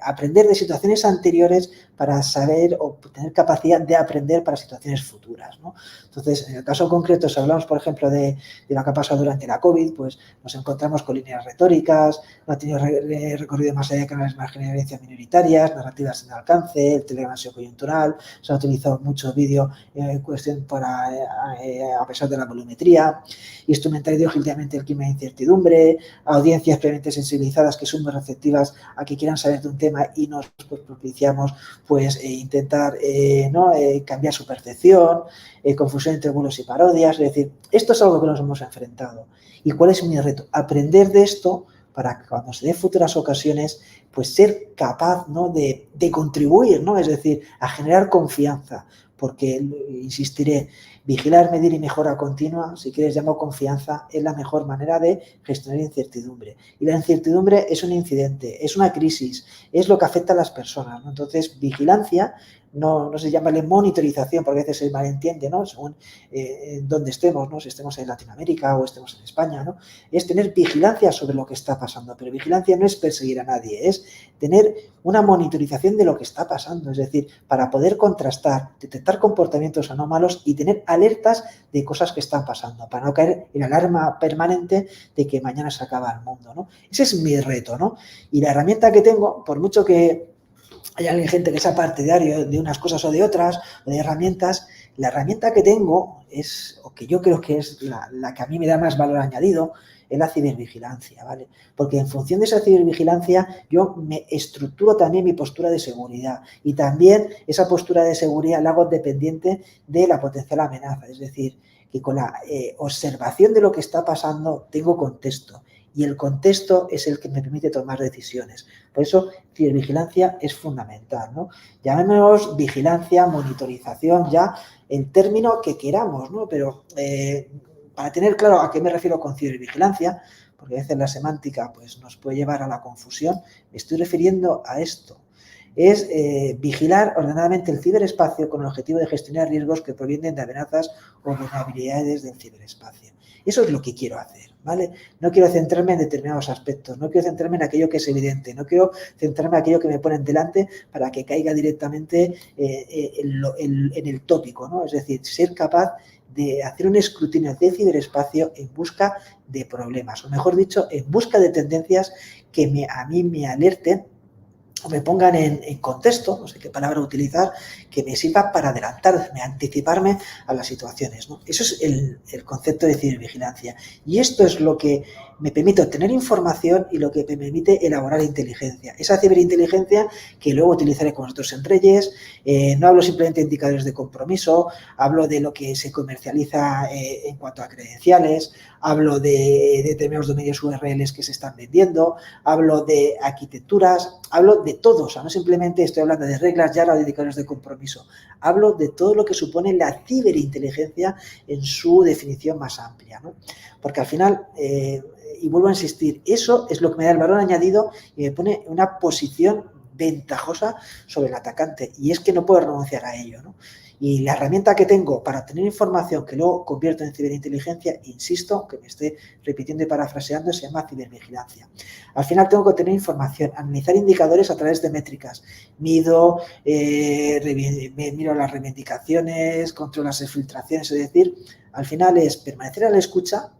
E: aprender de situaciones anteriores para saber o tener capacidad de aprender para situaciones futuras, ¿no? Entonces, en el caso concreto Víctor, si hablamos, por ejemplo, de lo que ha pasado durante la COVID, pues nos encontramos con líneas retóricas, no ha tenido recorrido más allá que las marginalizaciones minoritarias, narrativas sin alcance, el telegrama coyuntural, se ha utilizado mucho vídeo cuestión a pesar de la volumetría, instrumentar ideológicamente el clima de incertidumbre, audiencias previamente sensibilizadas que son muy receptivas a que quieran saber de un tema y nos pues, propiciamos pues intentar cambiar su percepción, confusión entre bulos y parodias. Es decir, esto es algo que nos hemos enfrentado. ¿Y cuál es mi reto? Aprender de esto para que cuando se den futuras ocasiones, pues ser capaz, ¿no?, de contribuir, ¿no? Es decir, a generar confianza, porque, insistiré, vigilar, medir y mejora continua, si quieres llamo confianza, es la mejor manera de gestionar incertidumbre. Y la incertidumbre es un incidente, es una crisis, es lo que afecta a las personas, ¿no? Entonces, vigilancia, no se llama monitorización, porque a veces se malentiende, ¿no? Según dónde estemos, ¿no? Si estemos en Latinoamérica o estemos en España, ¿no? Es tener vigilancia sobre lo que está pasando, pero vigilancia no es perseguir a nadie, es tener una monitorización de lo que está pasando, es decir, para poder contrastar, detectar comportamientos anómalos y tener alertas de cosas que están pasando, para no caer en alarma permanente de que mañana se acaba el mundo, ¿no? Ese es mi reto, ¿no? Y la herramienta que tengo, por mucho que hay gente que sea partidario de unas cosas o de otras, o de herramientas, la herramienta que tengo es, o que yo creo que es la que a mí me da más valor añadido, es la cibervigilancia, ¿vale? Porque en función de esa cibervigilancia yo me estructuro también mi postura de seguridad y también esa postura de seguridad la hago dependiente de la potencial amenaza, es decir, que con la observación de lo que está pasando tengo contexto. Y el contexto es el que me permite tomar decisiones. Por eso, cibervigilancia es fundamental, ¿no? Llamémoslo vigilancia, monitorización, ya el término que queramos, ¿no? Pero para tener claro a qué me refiero con cibervigilancia, porque a veces la semántica pues, nos puede llevar a la confusión, me estoy refiriendo a esto. Es vigilar ordenadamente el ciberespacio con el objetivo de gestionar riesgos que provienen de amenazas o vulnerabilidades del ciberespacio. Eso es lo que quiero hacer, ¿vale? No quiero centrarme en determinados aspectos, no quiero centrarme en aquello que es evidente, no quiero centrarme en aquello que me ponen delante para que caiga directamente en el tópico, ¿no? Es decir, ser capaz de hacer un escrutinio de ciberespacio en busca de problemas, o mejor dicho, en busca de tendencias que a mí me alerten o me pongan en contexto, no sé qué palabra utilizar, que me sirva para adelantarme, anticiparme a las situaciones, ¿no? Eso es el concepto de cibervigilancia. Y esto es lo que me permite obtener información y lo que me permite elaborar inteligencia. Esa ciberinteligencia que luego utilizaré con nosotros en Reyes. No hablo simplemente de indicadores de compromiso, hablo de lo que se comercializa en cuanto a credenciales, hablo de determinados dominios URLs que se están vendiendo, hablo de arquitecturas, hablo de todo, o sea, no simplemente estoy hablando de reglas ya o de indicadores de compromiso, hablo de todo lo que supone la ciberinteligencia en su definición más amplia, ¿no? Porque al final, y vuelvo a insistir, eso es lo que me da el valor añadido y me pone en una posición ventajosa sobre el atacante, y es que no puedo renunciar a ello, ¿no? Y la herramienta que tengo para obtener información que luego convierto en ciberinteligencia, insisto, que me estoy repitiendo y parafraseando, se llama cibervigilancia. Al final tengo que obtener información, analizar indicadores a través de métricas. Miro las reivindicaciones, controlo las filtraciones, es decir, al final es permanecer a la escucha,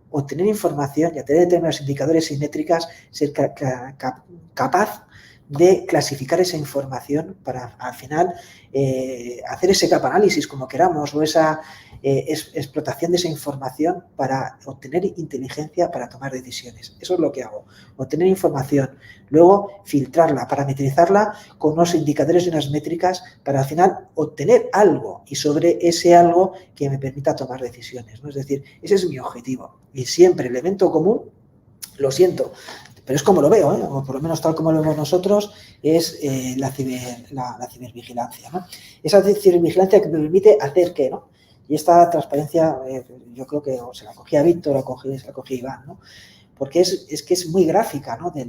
E: obtener información y a tener determinados indicadores y métricas, ser capaz de clasificar esa información para al final hacer ese gap análisis como queramos o esa explotación de esa información para obtener inteligencia para tomar decisiones. Eso es lo que hago, obtener información, luego filtrarla, parametrizarla con unos indicadores y unas métricas para al final obtener algo y sobre ese algo que me permita tomar decisiones, ¿no? Es decir, ese es mi objetivo y siempre el evento común, lo siento, pero es como lo veo, o por lo menos tal como lo vemos nosotros, es la cibervigilancia, ¿no? Esa cibervigilancia que me permite hacer ¿qué, no? Y esta transparencia, yo creo que se la cogí a Víctor, se la cogí a Iván, ¿no? Porque es que es muy gráfica, ¿no? De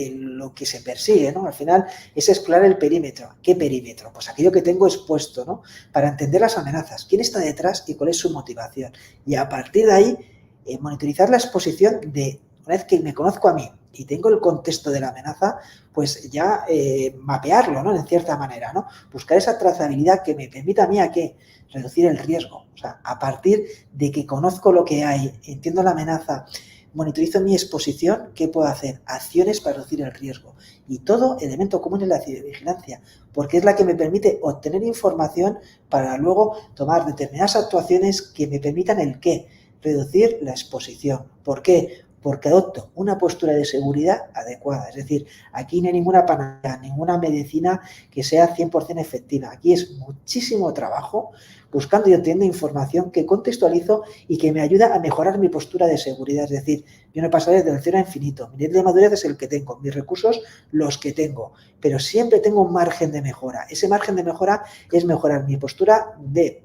E: lo que se persigue, ¿no? Al final es explorar el perímetro. ¿Qué perímetro? Pues aquello que tengo expuesto, ¿no? Para entender las amenazas, quién está detrás y cuál es su motivación. Y a partir de ahí, monitorizar la exposición de, una vez que me conozco a mí y tengo el contexto de la amenaza, pues ya mapearlo, ¿no? En cierta manera, ¿no? Buscar esa trazabilidad que me permita a mí a qué, reducir el riesgo. O sea, a partir de que conozco lo que hay, entiendo la amenaza, monitorizo mi exposición, ¿qué puedo hacer? Acciones para reducir el riesgo. Y todo elemento común en la cibervigilancia, porque es la que me permite obtener información para luego tomar determinadas actuaciones que me permitan el qué, reducir la exposición. ¿Por qué? Porque adopto una postura de seguridad adecuada. Es decir, aquí no hay ninguna panacea, ninguna medicina que sea 100% efectiva. Aquí es muchísimo trabajo buscando y obteniendo información que contextualizo y que me ayuda a mejorar mi postura de seguridad. Es decir, yo no pasaré del cero a infinito. Mi nivel de madurez es el que tengo, mis recursos los que tengo, pero siempre tengo un margen de mejora. Ese margen de mejora es mejorar mi postura de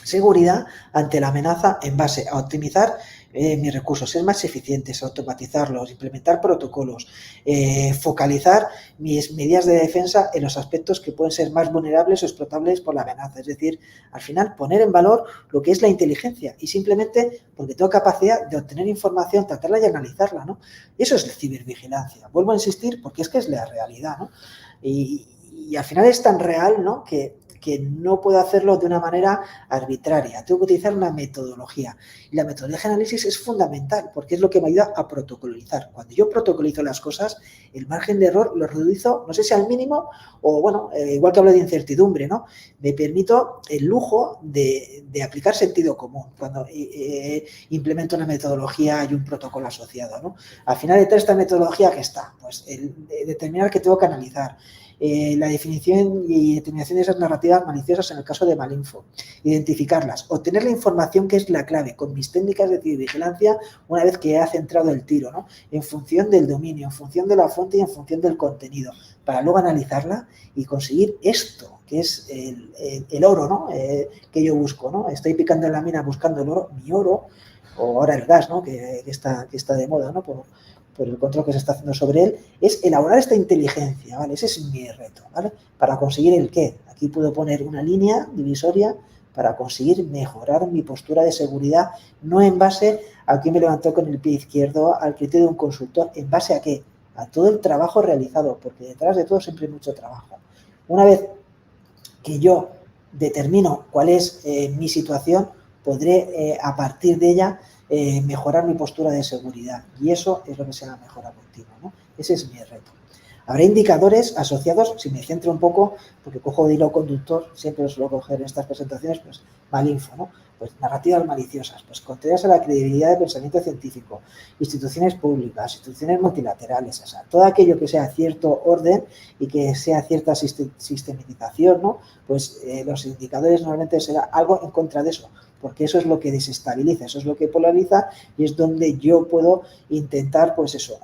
E: seguridad ante la amenaza en base a optimizar mis recursos, ser más eficientes, automatizarlos, implementar protocolos, focalizar mis medidas de defensa en los aspectos que pueden ser más vulnerables o explotables por la amenaza. Es decir, al final poner en valor lo que es la inteligencia y simplemente porque tengo capacidad de obtener información, tratarla y analizarla, ¿no? Y eso es la cibervigilancia. Vuelvo a insistir porque es que es la realidad, ¿no? Y al final es tan real, ¿no? que no puedo hacerlo de una manera arbitraria. Tengo que utilizar una metodología. Y la metodología de análisis es fundamental porque es lo que me ayuda a protocolizar. Cuando yo protocolizo las cosas, el margen de error lo reduzo, no sé si al mínimo o, bueno, igual que hablo de incertidumbre, ¿no? Me permito el lujo de aplicar sentido común cuando implemento una metodología y un protocolo asociado, ¿no? Al final, detrás de esta metodología, ¿qué está? Pues determinar qué tengo que analizar. La definición y determinación de esas narrativas maliciosas en el caso de Malinfo, identificarlas, obtener la información que es la clave con mis técnicas de cibervigilancia una vez que he centrado el tiro, ¿no? En función del dominio, en función de la fuente y en función del contenido, para luego analizarla y conseguir esto, que es el oro, ¿no? Que yo busco, ¿no? Estoy picando en la mina buscando el oro, mi oro, o ahora el gas, ¿no? que está de moda, ¿no? Por el control que se está haciendo sobre él, es elaborar esta inteligencia, ¿vale? Ese es mi reto, ¿vale? Para conseguir el qué. Aquí puedo poner una línea divisoria para conseguir mejorar mi postura de seguridad, no en base a quién me levantó con el pie izquierdo, al criterio de un consultor, ¿en base a qué? A todo el trabajo realizado, porque detrás de todo siempre hay mucho trabajo. Una vez que yo determino cuál es mi situación, podré a partir de ella mejorar mi postura de seguridad. Y eso es lo que se llama mejora continua, ¿no? Ese es mi reto. Habrá indicadores asociados, si me centro un poco, porque cojo de hilo conductor, siempre os lo coger en estas presentaciones, pues Malinfo, ¿no? Pues narrativas maliciosas, pues contrarias a la credibilidad del pensamiento científico, instituciones públicas, instituciones multilaterales, o sea, todo aquello que sea cierto orden y que sea cierta sistematización, ¿no? Pues los indicadores normalmente será algo en contra de eso, porque eso es lo que desestabiliza, eso es lo que polariza y es donde yo puedo intentar, pues eso,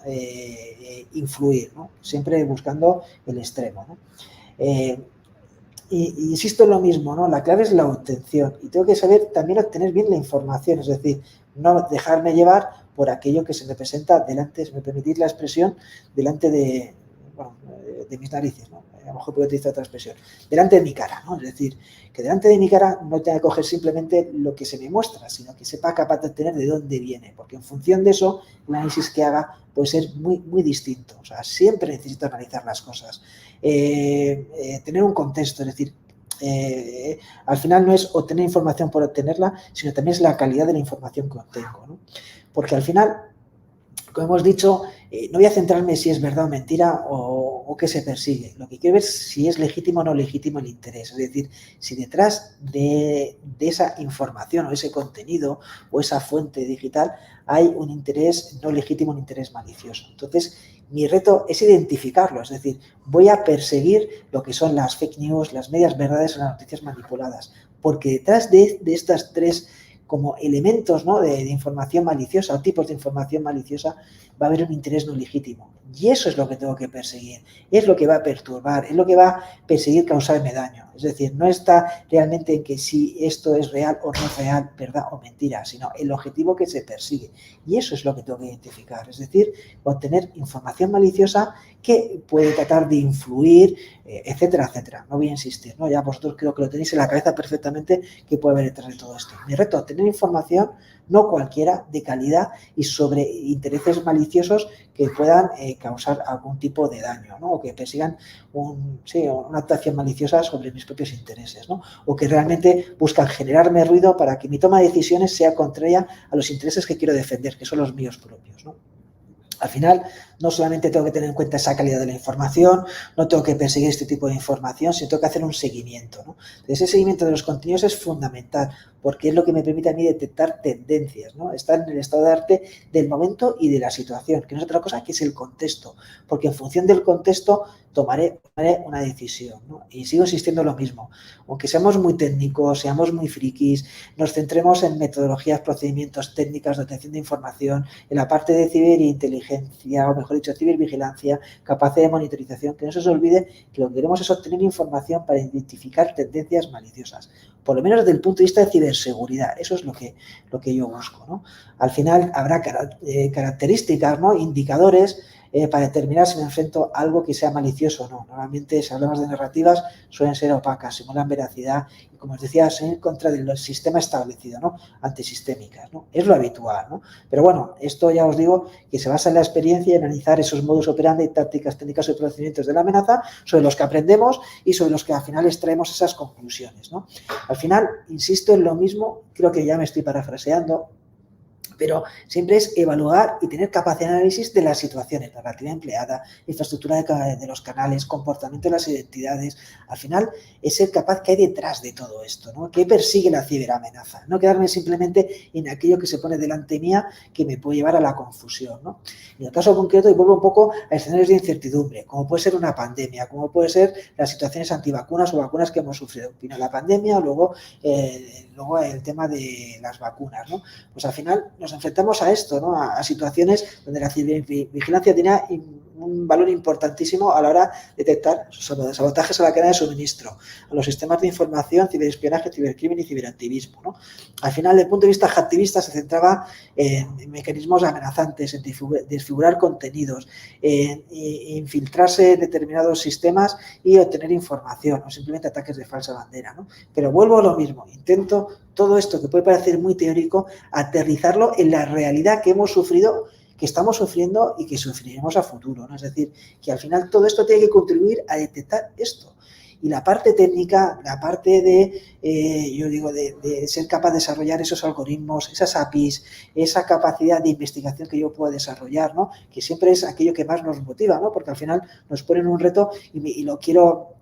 E: influir, ¿no? Siempre buscando el extremo, ¿no? Y insisto en lo mismo, ¿no? La clave es la obtención y tengo que saber también obtener bien la información, es decir, no dejarme llevar por aquello que se me presenta delante, si me permitís la expresión, delante de mis narices, ¿no? A lo mejor puedo utilizar otra expresión, delante de mi cara, ¿no? Es decir, que delante de mi cara no tenga que coger simplemente lo que se me muestra, sino que sepa capaz de obtener de dónde viene, porque en función de eso, el análisis que haga puede ser muy, muy distinto. O sea, siempre necesito analizar las cosas. Tener un contexto, es decir, al final no es obtener información por obtenerla, sino también es la calidad de la información que obtengo, ¿no? Porque al final, como hemos dicho, no voy a centrarme si es verdad o mentira o qué se persigue. Lo que quiero ver es si es legítimo o no legítimo el interés. Es decir, si detrás de esa información o ese contenido o esa fuente digital hay un interés no legítimo, un interés malicioso. Entonces, mi reto es identificarlo. Es decir, voy a perseguir lo que son las fake news, las medias verdades o las noticias manipuladas. Porque detrás de estas tres como elementos, ¿no? de información maliciosa o tipos de información maliciosa, va a haber un interés no legítimo. Y eso es lo que tengo que perseguir. Es lo que va a perturbar, es lo que va a perseguir causarme daño. Es decir, no está realmente en que si esto es real o no es real, verdad o mentira, sino el objetivo que se persigue. Y eso es lo que tengo que identificar. Es decir, obtener información maliciosa que puede tratar de influir, etcétera, etcétera. No voy a insistir, ¿no? Ya vosotros creo que lo tenéis en la cabeza perfectamente que puede haber detrás de todo esto. Mi reto, obtener obtener información, no cualquiera, de calidad y sobre intereses maliciosos que puedan causar algún tipo de daño, ¿no? O que persigan una actuación maliciosa sobre mis propios intereses, ¿no? O que realmente buscan generarme ruido para que mi toma de decisiones sea contraria a los intereses que quiero defender, que son los míos propios, ¿no? Al final, no solamente tengo que tener en cuenta esa calidad de la información, no tengo que perseguir este tipo de información, sino tengo que hacer un seguimiento, ¿no? Entonces, ese seguimiento de los contenidos es fundamental porque es lo que me permite a mí detectar tendencias, ¿no? Estar en el estado de arte del momento y de la situación, que no es otra cosa que es el contexto, porque en función del contexto tomaré una decisión, ¿no? Y sigo insistiendo en lo mismo. Aunque seamos muy técnicos, seamos muy frikis, nos centremos en metodologías, procedimientos, técnicas de obtención de información, en la parte de ciberinteligencia, o mejor dicho, cibervigilancia, capacidad de monitorización, que no se os olvide que lo que queremos es obtener información para identificar tendencias maliciosas, por lo menos desde el punto de vista de ciberseguridad. Eso es lo que yo busco, ¿no? Al final habrá características, ¿no? Indicadores para determinar si me enfrento a algo que sea malicioso o no. Normalmente, si hablamos de narrativas, suelen ser opacas, simulan veracidad y, como os decía, son en contra del sistema establecido, ¿no? Antisistémicas, ¿no? Es lo habitual, ¿no? Pero bueno, esto ya os digo que se basa en la experiencia y en analizar esos modus operandi, tácticas, técnicas y procedimientos de la amenaza sobre los que aprendemos y sobre los que al final extraemos esas conclusiones, ¿no? Al final, insisto en lo mismo, creo que ya me estoy parafraseando, pero siempre es evaluar y tener capacidad de análisis de las situaciones, narrativa empleada, infraestructura de los canales, comportamiento de las identidades. Al final es ser capaz que hay detrás de todo esto, ¿no? ¿Qué persigue la ciberamenaza? No quedarme simplemente en aquello que se pone delante mía que me puede llevar a la confusión, ¿no? En el caso concreto, y vuelvo un poco a escenarios de incertidumbre, como puede ser una pandemia, como puede ser las situaciones antivacunas o vacunas que hemos sufrido. Primero la pandemia, luego el tema de las vacunas, ¿no? Pues al final nos enfrentamos a esto, ¿no? A situaciones donde la cibervigilancia tiene un valor importantísimo a la hora de detectar sabotajes a la cadena de suministro, a los sistemas de información, ciberespionaje, cibercrimen y ciberactivismo, ¿no? Al final, desde el punto de vista activista, se centraba en mecanismos amenazantes, en desfigurar contenidos, en infiltrarse en determinados sistemas y obtener información, o simplemente ataques de falsa bandera, ¿no? Pero vuelvo a lo mismo, intento todo esto que puede parecer muy teórico, aterrizarlo en la realidad que hemos sufrido, que estamos sufriendo y que sufriremos a futuro, ¿no? Es decir, que al final todo esto tiene que contribuir a detectar esto. Y la parte técnica, la parte de ser capaz de desarrollar esos algoritmos, esas APIs, esa capacidad de investigación que yo pueda desarrollar, ¿no? Que siempre es aquello que más nos motiva, ¿no? Porque al final nos ponen un reto y quiero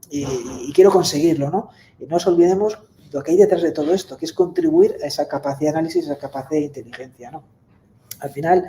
E: conseguirlo, ¿no? Y no os olvidemos lo que hay detrás de todo esto, que es contribuir a esa capacidad de análisis, a esa capacidad de inteligencia, ¿no? Al final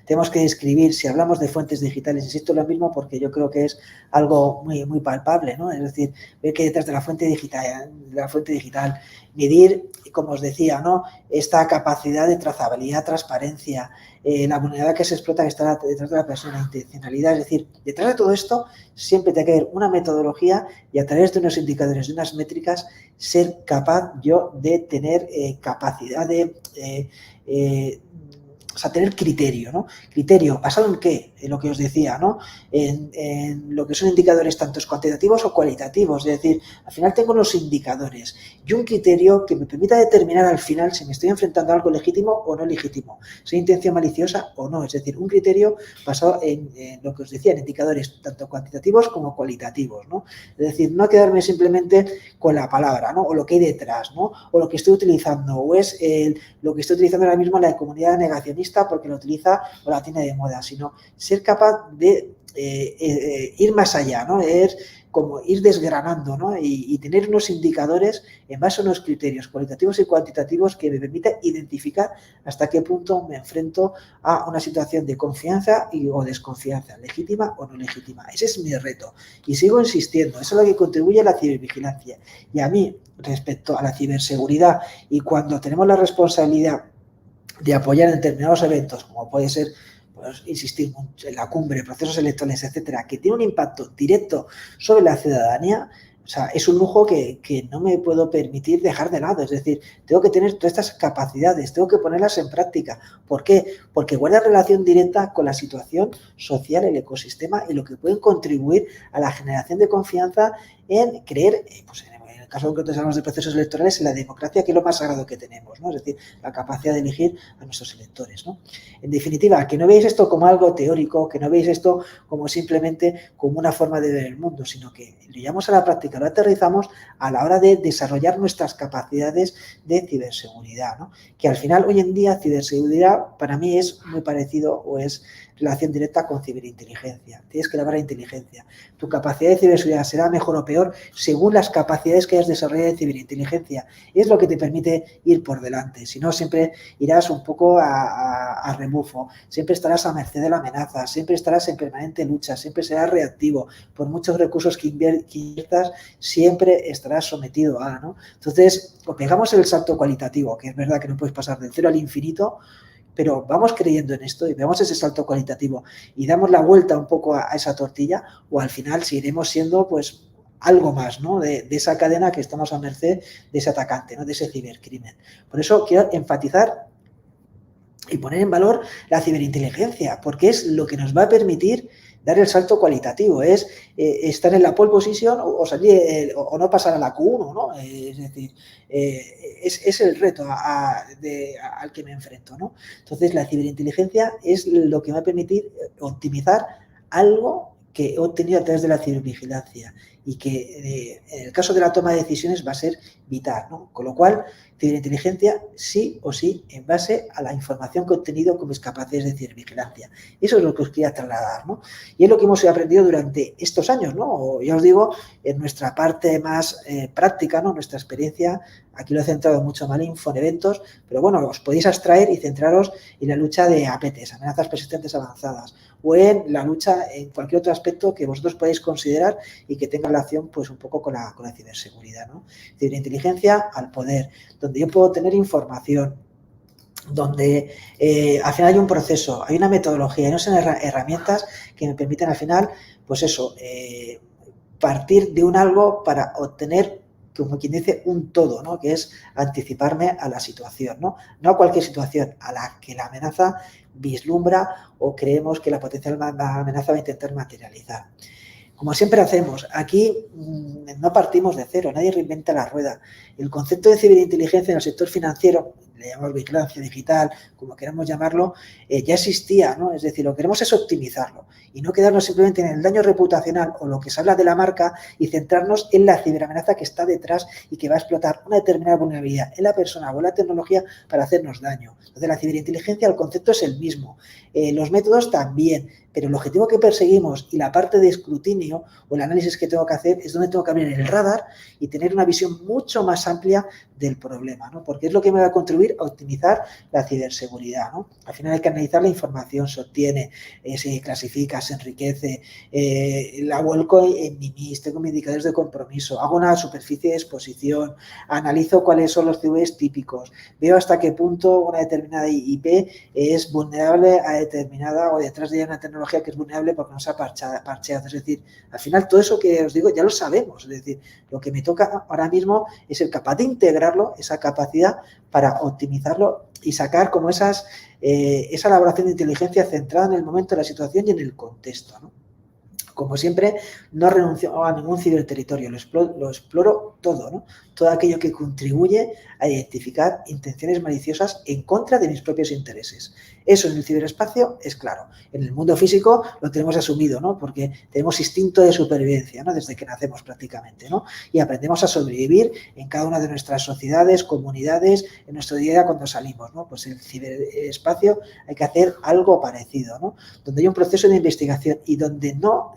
E: tenemos que describir, si hablamos de fuentes digitales, insisto en lo mismo porque yo creo que es algo muy, muy palpable, ¿no? Es decir, ver que detrás de la fuente digital, medir, como os decía, ¿no? Esta capacidad de trazabilidad, transparencia, la vulnerabilidad que se explota que está detrás de la persona, intencionalidad, es decir, detrás de todo esto siempre tiene que haber una metodología y a través de unos indicadores, de unas métricas, ser capaz yo de tener capacidad de tener criterio, ¿no? Criterio, ¿basado en qué? En lo que os decía, ¿no? En lo que son indicadores tanto cuantitativos o cualitativos, es decir, al final tengo los indicadores y un criterio que me permita determinar al final si me estoy enfrentando a algo legítimo o no legítimo, si hay intención maliciosa o no, es decir, un criterio basado en lo que os decía, en indicadores tanto cuantitativos como cualitativos, ¿no? Es decir, no quedarme simplemente con la palabra, ¿no? O lo que hay detrás, ¿no? O lo que estoy utilizando, o es lo que estoy utilizando ahora mismo en la comunidad negacionista porque lo utiliza o la tiene de moda, sino ser capaz de ir más allá, ¿no? Es como ir desgranando, ¿no? Y tener unos indicadores en base a unos criterios cualitativos y cuantitativos que me permitan identificar hasta qué punto me enfrento a una situación de confianza o desconfianza, legítima o no legítima. Ese es mi reto y sigo insistiendo, eso es lo que contribuye a la cibervigilancia. Y a mí, respecto a la ciberseguridad y cuando tenemos la responsabilidad de apoyar en determinados eventos, como puede ser, pues, insistir en la cumbre, procesos electorales, etcétera, que tiene un impacto directo sobre la ciudadanía, o sea, es un lujo que no me puedo permitir dejar de lado. Es decir, tengo que tener todas estas capacidades, tengo que ponerlas en práctica. ¿Por qué? Porque guarda relación directa con la situación social, el ecosistema y lo que pueden contribuir a la generación de confianza en creer, pues, en el caso concreto hablamos de procesos electorales, en la democracia, que es lo más sagrado que tenemos, ¿no? Es decir, la capacidad de elegir a nuestros electores, ¿no? En definitiva, que no veáis esto como algo teórico, que no veáis esto como simplemente como una forma de ver el mundo, sino que lo llevamos a la práctica, lo aterrizamos a la hora de desarrollar nuestras capacidades de ciberseguridad, ¿no? Que al final, hoy en día, ciberseguridad para mí es muy parecido o es relación directa con ciberinteligencia. Tienes que elaborar inteligencia. Tu capacidad de ciberseguridad será mejor o peor según las capacidades que hayas desarrollado de ciberinteligencia. Es lo que te permite ir por delante. Si no, siempre irás un poco a rebufo. Siempre estarás a merced de la amenaza. Siempre estarás en permanente lucha. Siempre serás reactivo. Por muchos recursos que inviertas, siempre estarás sometido a, ¿no? Entonces, o pegamos el salto cualitativo, que es verdad que no puedes pasar del 0 al infinito, pero vamos creyendo en esto y veamos ese salto cualitativo y damos la vuelta un poco a esa tortilla, o al final seguiremos siendo pues algo más, ¿no? de esa cadena que estamos a merced de ese atacante, ¿no? De ese cibercrimen. Por eso quiero enfatizar y poner en valor la ciberinteligencia, porque es lo que nos va a permitir dar el salto cualitativo, es estar en la pole position o salir o no pasar a la Q1, ¿no? Es decir, es el reto al que me enfrento, ¿no? Entonces, la ciberinteligencia es lo que me va a permitir optimizar algo que he obtenido a través de la cibervigilancia y que en el caso de la toma de decisiones va a ser vital, ¿no? Con lo cual, ciberinteligencia sí o sí en base a la información que he obtenido con mis capacidades de cibervigilancia. Eso es lo que os quería trasladar, ¿no? Y es lo que hemos aprendido durante estos años, ¿no? Ya os digo, en nuestra parte más práctica, ¿no? Nuestra experiencia, aquí lo he centrado mucho más en eventos, pero bueno, os podéis abstraer y centraros en la lucha de APTs, amenazas persistentes avanzadas, o en la lucha en cualquier otro aspecto que vosotros podáis considerar y que tenga relación pues un poco con la ciberseguridad, ¿no? Ciberinteligencia al poder, donde yo puedo tener información, donde al final hay un proceso, hay una metodología, y no son herramientas que me permiten al final, pues eso, partir de un algo para obtener, como quien dice, un todo, ¿no? Que es anticiparme a la situación, ¿no? No a cualquier situación, a la que la amenaza vislumbra o creemos que la potencial amenaza va a intentar materializar. Como siempre hacemos, aquí no partimos de cero, nadie reinventa la rueda. El concepto de ciberinteligencia en el sector financiero, le llamamos vigilancia digital, como queramos llamarlo, ya existía, ¿no? Es decir, lo que queremos es optimizarlo y no quedarnos simplemente en el daño reputacional o lo que se habla de la marca y centrarnos en la ciberamenaza que está detrás y que va a explotar una determinada vulnerabilidad en la persona o en la tecnología para hacernos daño. Entonces, la ciberinteligencia, el concepto es el mismo, los métodos también, pero el objetivo que perseguimos y la parte de escrutinio o el análisis que tengo que hacer es donde tengo que abrir el radar y tener una visión mucho más amplia del problema, ¿no? Porque es lo que me va a contribuir a optimizar la ciberseguridad, ¿no? Al final hay que analizar la información, se obtiene, se clasifica, se enriquece, la vuelco en mi MIS, tengo mis indicadores de compromiso, hago una superficie de exposición, analizo cuáles son los CVEs típicos, veo hasta qué punto una determinada IP es vulnerable a determinada o detrás de ella una tecnología que es vulnerable porque no se ha parcheado. Es decir, al final todo eso que os digo ya lo sabemos. Es decir, lo que me toca ahora mismo es ser capaz de integrarlo, esa capacidad para optimizarlo y sacar como esa elaboración de inteligencia centrada en el momento de la situación y en el contexto, ¿no? Como siempre, no renuncio a ningún ciberterritorio, lo exploro todo, ¿no? Todo aquello que contribuye a identificar intenciones maliciosas en contra de mis propios intereses. Eso en el ciberespacio es claro. En el mundo físico lo tenemos asumido, ¿no? Porque tenemos instinto de supervivencia, ¿no? Desde que nacemos prácticamente, ¿no? Y aprendemos a sobrevivir en cada una de nuestras sociedades, comunidades, en nuestro día a día cuando salimos, ¿no? Pues en el ciberespacio hay que hacer algo parecido, ¿no? Donde hay un proceso de investigación y donde no,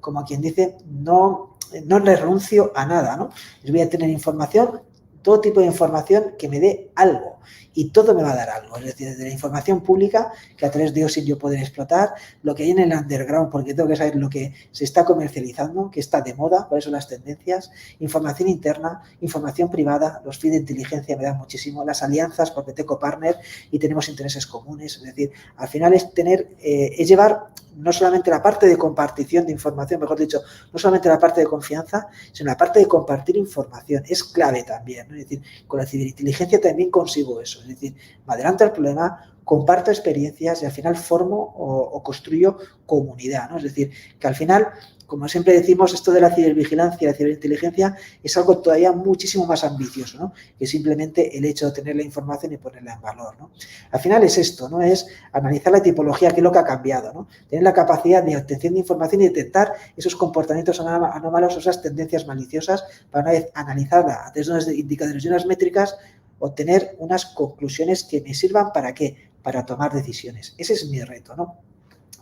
E: como quien dice, no le renuncio a nada, ¿no? Voy a tener información, todo tipo de información que me dé algo y todo me va a dar algo, es decir, desde la información pública que a través de OSINT yo poder explotar, lo que hay en el underground porque tengo que saber lo que se está comercializando, que está de moda, cuáles son las tendencias, información interna, información privada, los feeds de inteligencia me dan muchísimo, las alianzas porque tengo partner y tenemos intereses comunes, es decir, al final es llevar no solamente la parte de compartición de información, mejor dicho, no solamente la parte de confianza, sino la parte de compartir información. Es clave también, ¿no? Es decir, con la ciberinteligencia también consigo eso. Es decir, me adelanto al problema, comparto experiencias y al final formo o construyo comunidad, ¿no? Es decir, que al final como siempre decimos, esto de la cibervigilancia y la ciberinteligencia es algo todavía muchísimo más ambicioso, ¿no? Que simplemente el hecho de tener la información y ponerla en valor, ¿no? Al final es esto, ¿no? Es analizar la tipología, qué es lo que ha cambiado, ¿no? Tener la capacidad de obtención de información y detectar esos comportamientos anómalos, esas tendencias maliciosas, para una vez analizarla a través de unos indicadores y unas métricas, obtener unas conclusiones que me sirvan ¿para qué? Para tomar decisiones. Ese es mi reto, ¿no?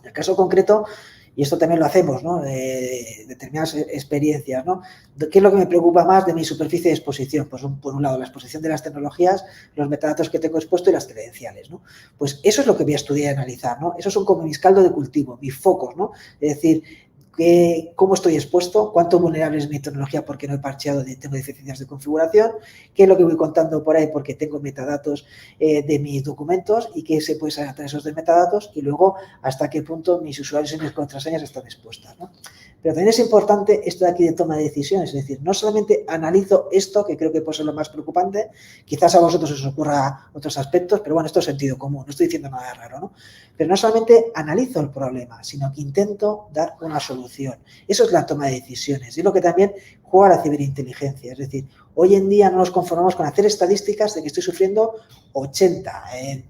E: En el caso concreto, y esto también lo hacemos, ¿no? De determinadas experiencias, ¿no? ¿Qué es lo que me preocupa más de mi superficie de exposición? Pues por un lado, la exposición de las tecnologías, los metadatos que tengo expuesto y las credenciales, ¿no? Pues eso es lo que voy a estudiar y analizar, ¿no? Esos son como mis caldos de cultivo, mis focos, ¿no? Es decir, cómo estoy expuesto, cuánto vulnerable es mi tecnología porque no he parcheado, tengo deficiencias de configuración, qué es lo que voy contando por ahí porque tengo metadatos de mis documentos y qué se puede saber a través de esos metadatos, y luego hasta qué punto mis usuarios y mis contraseñas están expuestas, ¿no? Pero también es importante esto de aquí de toma de decisiones, es decir, no solamente analizo esto, que creo que puede ser lo más preocupante, quizás a vosotros os ocurra otros aspectos, pero bueno, esto es sentido común, no estoy diciendo nada raro, ¿no? Pero no solamente analizo el problema, sino que intento dar una solución. Eso es la toma de decisiones, y es lo que también juega la ciberinteligencia, es decir, hoy en día no nos conformamos con hacer estadísticas de que estoy sufriendo 80,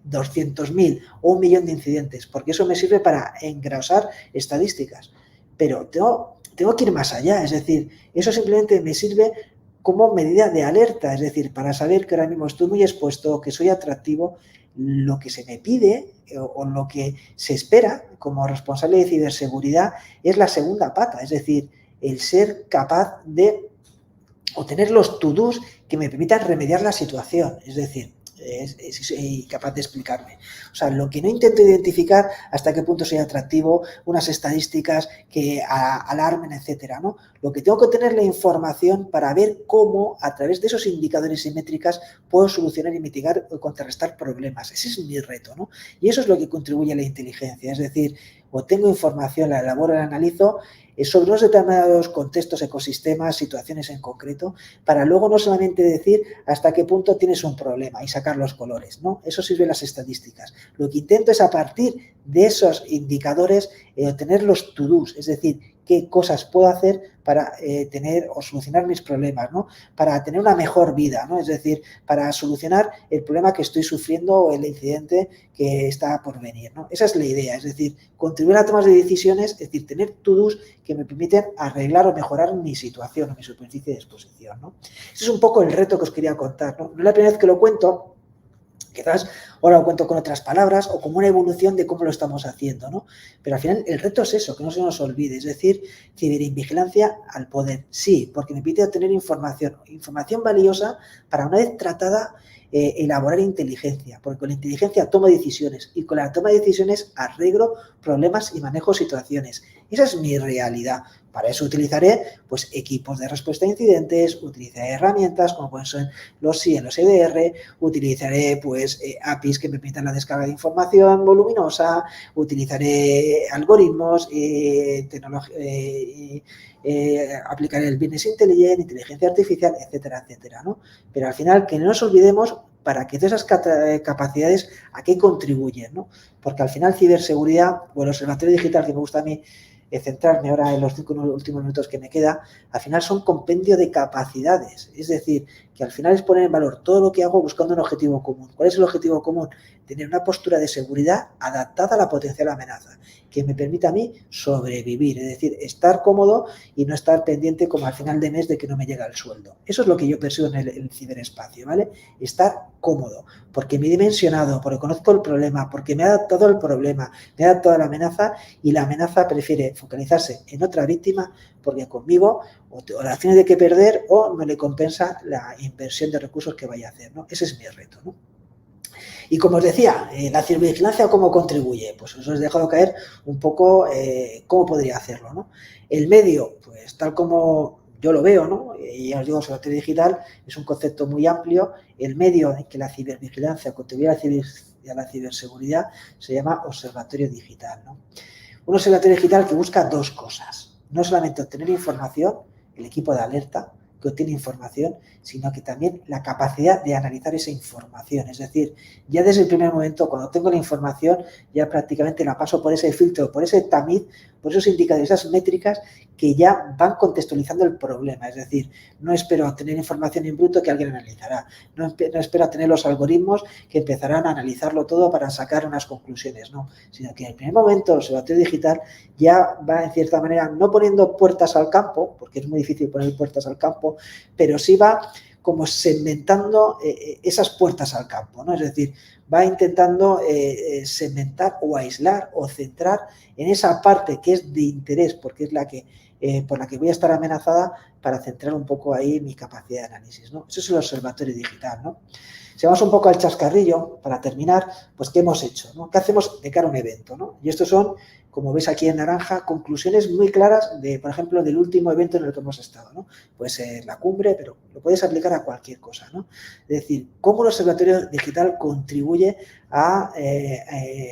E: 200.000 o 1.000.000 de incidentes, porque eso me sirve para engrosar estadísticas. Pero tengo que ir más allá, es decir, eso simplemente me sirve como medida de alerta, es decir, para saber que ahora mismo estoy muy expuesto, que soy atractivo, lo que se me pide o lo que se espera como responsable de ciberseguridad es la segunda pata, es decir, el ser capaz de obtener los to-dos que me permitan remediar la situación, es decir, es capaz de explicarme. O sea, lo que no intento identificar hasta qué punto soy atractivo, unas estadísticas que alarmen, etcétera, ¿no? Lo que tengo que tener la información para ver cómo, a través de esos indicadores y métricas, puedo solucionar y mitigar o contrarrestar problemas. Ese es mi reto, ¿no? Y eso es lo que contribuye a la inteligencia, es decir, obtengo información, la elaboro, la analizo sobre unos determinados contextos, ecosistemas, situaciones en concreto, para luego no solamente decir hasta qué punto tienes un problema y sacar los colores, ¿no? Eso sirve las estadísticas. Lo que intento es a partir de esos indicadores obtener los to-dos, es decir, qué cosas puedo hacer para tener o solucionar mis problemas, ¿no? Para tener una mejor vida, ¿no? Es decir, para solucionar el problema que estoy sufriendo o el incidente que está por venir, ¿no? Esa es la idea, es decir, contribuir a tomas de decisiones, es decir, tener to-dos que me permiten arreglar o mejorar mi situación o mi superficie de exposición, ¿no? Ese es un poco el reto que os quería contar, ¿no? No es la primera vez que lo cuento, quizás ahora lo cuento con otras palabras o como una evolución de cómo lo estamos haciendo, ¿no? Pero al final el reto es eso, que no se nos olvide, es decir, cibervigilancia al poder. Sí, porque me permite obtener información valiosa para una vez tratada elaborar inteligencia, porque con la inteligencia tomo decisiones y con la toma de decisiones arreglo problemas y manejo situaciones. Esa es mi realidad. Para eso utilizaré pues, equipos de respuesta a incidentes, utilizaré herramientas como pueden ser los SIEM, los EDR, utilizaré pues, APIs que me permitan la descarga de información voluminosa, utilizaré algoritmos, aplicaré el business intelligence, inteligencia artificial, etcétera, etcétera, ¿no? Pero al final que no nos olvidemos para que todas esas capacidades a qué contribuyen, ¿no? Porque al final ciberseguridad o el observatorio digital que me gusta a mí centrarme ahora en los 5 últimos minutos que me queda, al final son compendio de capacidades, es decir, que al final es poner en valor todo lo que hago buscando un objetivo común. ¿Cuál es el objetivo común? Tener una postura de seguridad adaptada a la potencial amenaza, que me permita a mí sobrevivir, es decir, estar cómodo y no estar pendiente como al final de mes de que no me llega el sueldo. Eso es lo que yo persigo en el ciberespacio, ¿vale? Estar cómodo, porque me he dimensionado, porque conozco el problema, porque me he adaptado al problema, me he adaptado a la amenaza y la amenaza prefiere focalizarse en otra víctima porque conmigo o la tiene de que perder o no le compensa la inversión de recursos que vaya a hacer, ¿no? Ese es mi reto, ¿no? Y como os decía, la cibervigilancia, ¿cómo contribuye? Pues os he dejado caer un poco cómo podría hacerlo, ¿no? El medio, pues tal como yo lo veo, ¿no? Y ya os digo, observatorio digital es un concepto muy amplio. El medio en que la cibervigilancia contribuye a la ciberseguridad se llama observatorio digital, ¿no? Un observatorio digital que busca dos cosas. No solamente obtener información, el equipo de alerta, que obtiene información, sino que también la capacidad de analizar esa información. Es decir, ya desde el primer momento, cuando tengo la información, ya prácticamente la paso por ese filtro, por ese tamiz, por esos indicadores, esas métricas que ya van contextualizando el problema. Es decir, no espero a tener información en bruto que alguien analizará, no espero a tener los algoritmos que empezarán a analizarlo todo para sacar unas conclusiones, no, sino que en el primer momento el observatorio digital ya va en cierta manera no poniendo puertas al campo, porque es muy difícil poner puertas al campo, pero sí va como segmentando esas puertas al campo, ¿no? Es decir, va intentando segmentar o aislar o centrar en esa parte que es de interés, porque es la que por la que voy a estar amenazada, para centrar un poco ahí mi capacidad de análisis, ¿no? Eso es el observatorio digital, ¿no? Si vamos un poco al chascarrillo, para terminar, pues ¿qué hemos hecho, ¿no? ¿Qué hacemos de cara a un evento, ¿no? Y estos son, como veis aquí en naranja, conclusiones muy claras de, por ejemplo, del último evento en el que hemos estado, ¿no? Puede ser la cumbre, pero lo puedes aplicar a cualquier cosa, ¿no? Es decir, cómo el observatorio digital contribuye a,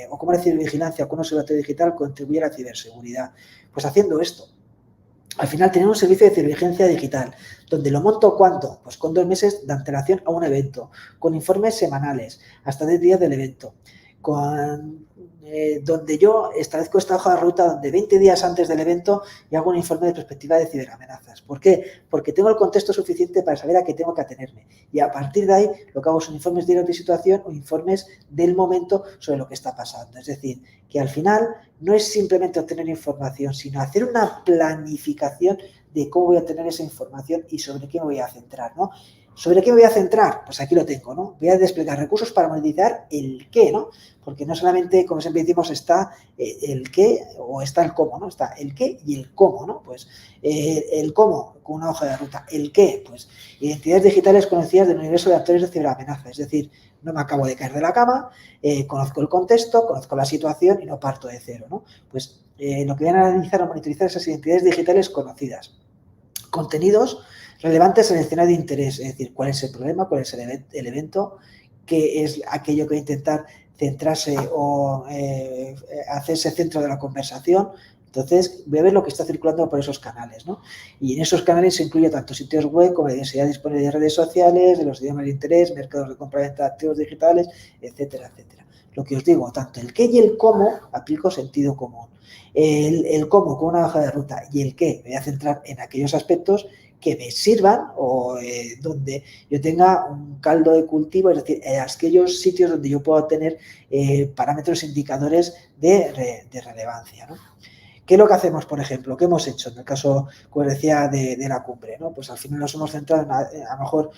E: o cómo la cibervigilancia o cómo el observatorio digital contribuye a la ciberseguridad. Pues haciendo esto. Al final tenemos un servicio de cibervigilancia digital, donde lo monto ¿cuánto? Pues con 2 meses de antelación a un evento, con informes semanales, hasta 10 días del evento, donde yo establezco esta hoja de ruta donde 20 días antes del evento y hago un informe de perspectiva de ciberamenazas. ¿Por qué? Porque tengo el contexto suficiente para saber a qué tengo que atenerme. Y a partir de ahí lo que hago son informes diarios de situación o informes del momento sobre lo que está pasando. Es decir, que al final no es simplemente obtener información, sino hacer una planificación de cómo voy a obtener esa información y sobre qué me voy a centrar, ¿no? ¿Sobre qué me voy a centrar? Pues aquí lo tengo, ¿no? Voy a desplegar recursos para monetizar el qué, ¿no? Porque no solamente, como siempre decimos, está el qué o está el cómo, ¿no? Está el qué y el cómo, ¿no? Pues el cómo, con una hoja de ruta. El qué, pues identidades digitales conocidas del universo de actores de ciberamenaza. Es decir, no me acabo de caer de la cama, conozco el contexto, conozco la situación y no parto de cero, ¿no? Pues lo que voy a analizar o monitorizar esas identidades digitales conocidas. Contenidos relevantes en el escenario de interés, es decir, cuál es el problema, cuál es el evento, qué es aquello que voy a intentar centrarse o hacerse centro de la conversación. Entonces, voy a ver lo que está circulando por esos canales, ¿no? Y en esos canales se incluye tanto sitios web como la densidad disponible de redes sociales, de los idiomas de interés, mercados de compra-venta de activos digitales, etcétera, etcétera. Lo que os digo, tanto el qué y el cómo aplico sentido común. El cómo con una hoja de ruta y el qué me voy a centrar en aquellos aspectos que me sirvan o donde yo tenga un caldo de cultivo, es decir, aquellos sitios donde yo puedo tener parámetros indicadores de relevancia, ¿no? ¿Qué es lo que hacemos, por ejemplo? ¿Qué hemos hecho en el caso, como os decía, de la cumbre, ¿no? Pues al final nos hemos centrado en, a lo mejor,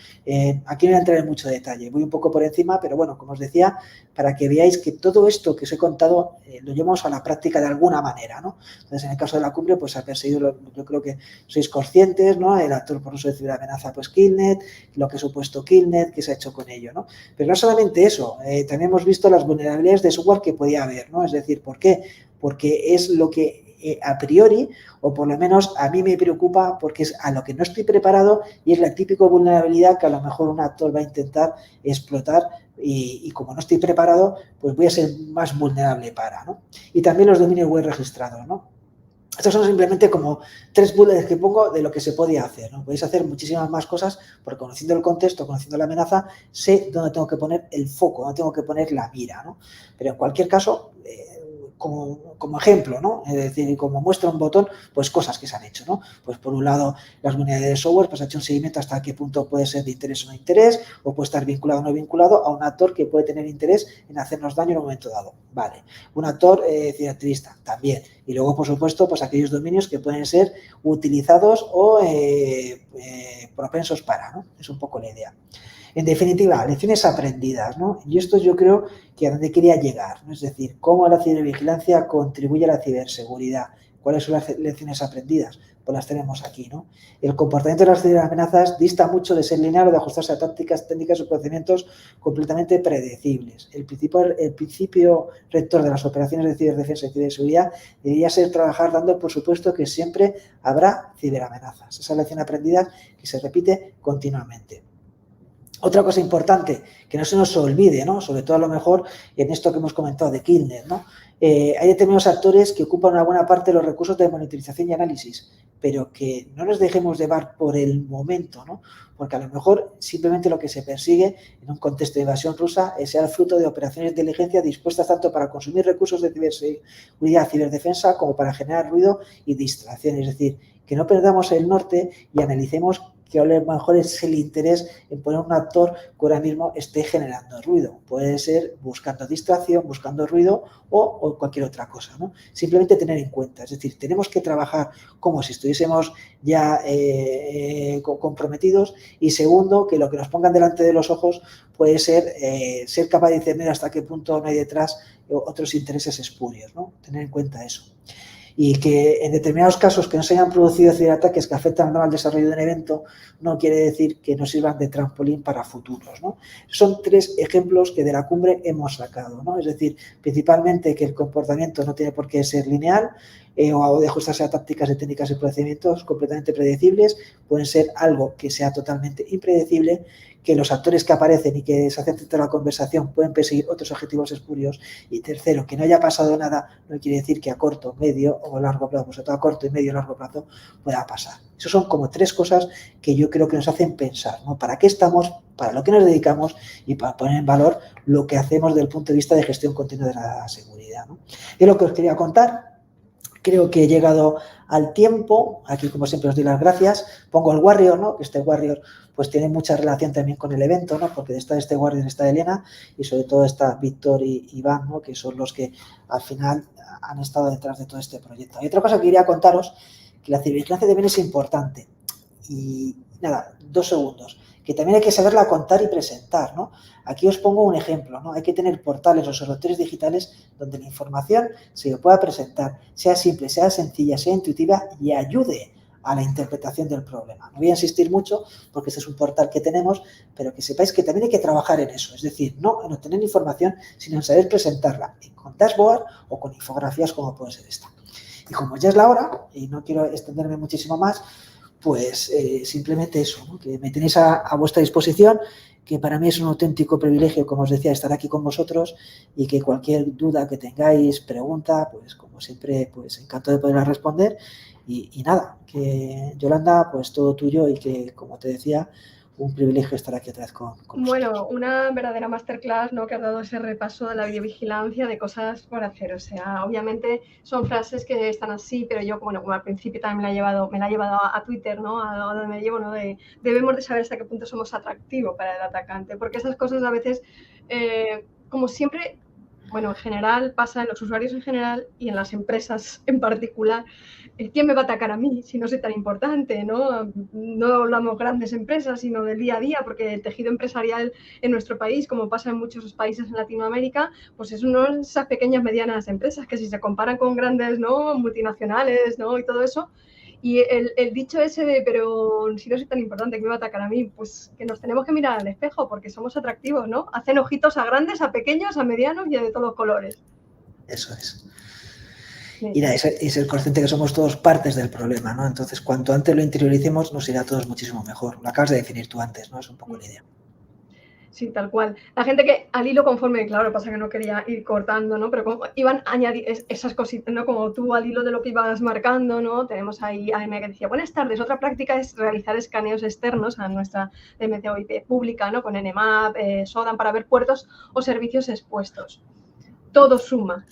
E: aquí no voy a entrar en mucho detalle, voy un poco por encima, pero bueno, como os decía, para que veáis que todo esto que os he contado lo llevamos a la práctica de alguna manera, ¿no? Entonces, en el caso de la cumbre, pues ha perseguido, yo creo que sois conscientes, ¿no? El actor por uso de ciberamenaza, pues Killnet, lo que ha supuesto Killnet, qué se ha hecho con ello, ¿no? Pero no solamente eso, también hemos visto las vulnerabilidades de software que podía haber, ¿no? Es decir, ¿por qué? Porque es lo que a priori, o por lo menos a mí me preocupa porque es a lo que no estoy preparado y es la típica vulnerabilidad que a lo mejor un actor va a intentar explotar y como no estoy preparado, pues voy a ser más vulnerable para, ¿no? Y también los dominios web registrados, ¿no? Estos son simplemente como 3 bullets que pongo de lo que se podía hacer, ¿no? Podéis hacer muchísimas más cosas porque conociendo el contexto, conociendo la amenaza, sé dónde tengo que poner el foco, dónde tengo que poner la mira, ¿no? Pero en cualquier caso, como ejemplo, ¿no? Es decir, como muestra un botón, pues cosas que se han hecho, ¿no? Pues por un lado, las vulnerabilidades de software, pues ha hecho un seguimiento hasta qué punto puede ser de interés o no interés, o puede estar vinculado o no vinculado a un actor que puede tener interés en hacernos daño en un momento dado. Vale. Un actor ciberactivista, también. Y luego, por supuesto, pues aquellos dominios que pueden ser utilizados o propensos para, ¿no? Es un poco la idea. En definitiva, lecciones aprendidas, ¿no? Y esto yo creo que a donde quería llegar, ¿no? Es decir, cómo la cibervigilancia contribuye a la ciberseguridad. ¿Cuáles son las lecciones aprendidas? Pues las tenemos aquí, ¿no? El comportamiento de las ciberamenazas dista mucho de ser lineal o de ajustarse a tácticas, técnicas o procedimientos completamente predecibles. El principio rector de las operaciones de ciberdefensa y ciberseguridad debería ser trabajar dando por supuesto que siempre habrá ciberamenazas. Esa lección aprendida que se repite continuamente. Otra cosa importante, que no se nos olvide, ¿no? Sobre todo a lo mejor en esto que hemos comentado de Killnet, ¿no? Hay determinados actores que ocupan una buena parte de los recursos de monitorización y análisis, pero que no nos dejemos llevar por el momento, ¿no? Porque a lo mejor simplemente lo que se persigue en un contexto de invasión rusa sea el fruto de operaciones de inteligencia dispuestas tanto para consumir recursos de ciberseguridad, ciberdefensa, como para generar ruido y distracción. Es decir, que no perdamos el norte y analicemos que a lo mejor es el interés en poner un actor que ahora mismo esté generando ruido. Puede ser buscando distracción, buscando ruido o cualquier otra cosa, ¿no? Simplemente tener en cuenta, es decir, tenemos que trabajar como si estuviésemos ya comprometidos, y segundo, que lo que nos pongan delante de los ojos puede ser capaz de discernir hasta qué punto no hay detrás otros intereses espurios, ¿no? Tener en cuenta eso. Y que en determinados casos que no se hayan producido ciberataques que afectan al desarrollo de un evento no quiere decir que no sirvan de trampolín para futuros, ¿no? Son 3 ejemplos que de la cumbre hemos sacado, ¿no? Es decir, principalmente que el comportamiento no tiene por qué ser lineal o de ajustarse a tácticas de técnicas y procedimientos completamente predecibles, pueden ser algo que sea totalmente impredecible, que los actores que aparecen y que se hacen dentro de la conversación pueden perseguir otros objetivos espurios, y tercero, que no haya pasado nada no quiere decir que a corto, medio o largo plazo, sobre todo a corto y medio y largo plazo, pueda pasar. Esas son como 3 cosas que yo creo que nos hacen pensar, ¿no? ¿Para qué estamos? ¿Para lo que nos dedicamos? Y para poner en valor lo que hacemos desde el punto de vista de gestión continua de la seguridad, ¿no? Es lo que os quería contar. Creo que he llegado al tiempo. Aquí, como siempre, os doy las gracias. Pongo el Warrior, ¿no? Que este Warrior pues tiene mucha relación también con el evento, ¿no? Porque está este Warrior, está Elena, y sobre todo está Víctor y Iván, ¿no? Que son los que al final han estado detrás de todo este proyecto. Y otra cosa que quería contaros, que la cibervigilancia también es importante. Y nada, 2 segundos. Que también hay que saberla contar y presentar, ¿no? Aquí os pongo un ejemplo, ¿no? Hay que tener portales, observatorios digitales donde la información se pueda presentar, sea simple, sea sencilla, sea intuitiva y ayude a la interpretación del problema. No voy a insistir mucho porque este es un portal que tenemos, pero que sepáis que también hay que trabajar en eso, es decir, no en obtener información, sino en saber presentarla con dashboard o con infografías como puede ser esta. Y como ya es la hora, y no quiero extenderme muchísimo más, pues simplemente eso, ¿no? Que me tenéis a vuestra disposición, que para mí es un auténtico privilegio, como os decía, estar aquí con vosotros, y que cualquier duda que tengáis, pregunta, pues como siempre, pues encantado de poder responder. Y nada, que Yolanda, pues todo tuyo, y que, como te decía, un privilegio estar aquí otra vez con vosotros.
D: Bueno, una verdadera masterclass, ¿no? Que has dado ese repaso de la biovigilancia, de cosas por hacer. O sea, obviamente son frases que están así, pero yo, bueno, como al principio también me la he llevado a Twitter, ¿no? A donde me llevo, ¿no? Debemos de saber hasta qué punto somos atractivos para el atacante, porque esas cosas a veces, como siempre, bueno, en general pasa en los usuarios en general y en las empresas en particular. ¿Quién me va a atacar a mí si no soy tan importante? No hablamos grandes empresas, sino del día a día, porque el tejido empresarial en nuestro país, como pasa en muchos países en Latinoamérica, pues es esas pequeñas, medianas empresas que si se comparan con grandes, ¿no? Multinacionales, ¿no? Y todo eso. Y el dicho ese de, pero si no soy tan importante, ¿qué me va a atacar a mí? Pues que nos tenemos que mirar al espejo porque somos atractivos, ¿no? Hacen ojitos a grandes, a pequeños, a medianos y a de todos los colores.
E: Eso es. Y nada, es el consciente que somos todos partes del problema, ¿no? Entonces, cuanto antes lo interioricemos, nos irá a todos muchísimo mejor. Lo acabas de definir tú antes, ¿no? Es un poco la idea.
D: Sí, tal cual. La gente que al hilo conforme, claro, pasa que no quería ir cortando, ¿no? Pero como iban a añadir esas cositas, ¿no? Como tú al hilo de lo que ibas marcando, ¿no? Tenemos ahí a M que decía, buenas tardes, otra práctica es realizar escaneos externos a nuestra DMZ o IP pública, ¿no? Con Nmap, SODAN, para ver puertos o servicios expuestos. Todo suma.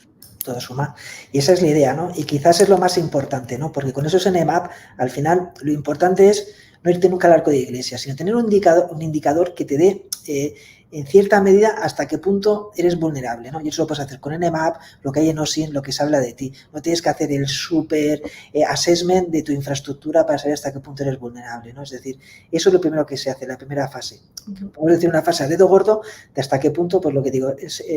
E: Todo suma. Y esa es la idea, ¿no? Y quizás es lo más importante, ¿no? Porque con esos Nmap, al final, lo importante es no irte nunca al arco de iglesia, sino tener un indicador que te dé, en cierta medida, hasta qué punto eres vulnerable, ¿no? Y eso lo puedes hacer con Nmap, lo que hay en OSINT, lo que se habla de ti. No tienes que hacer el super assessment de tu infraestructura para saber hasta qué punto eres vulnerable, ¿no? Es decir, eso es lo primero que se hace, la primera fase. Podemos decir una fase a dedo gordo de hasta qué punto, pues lo que digo,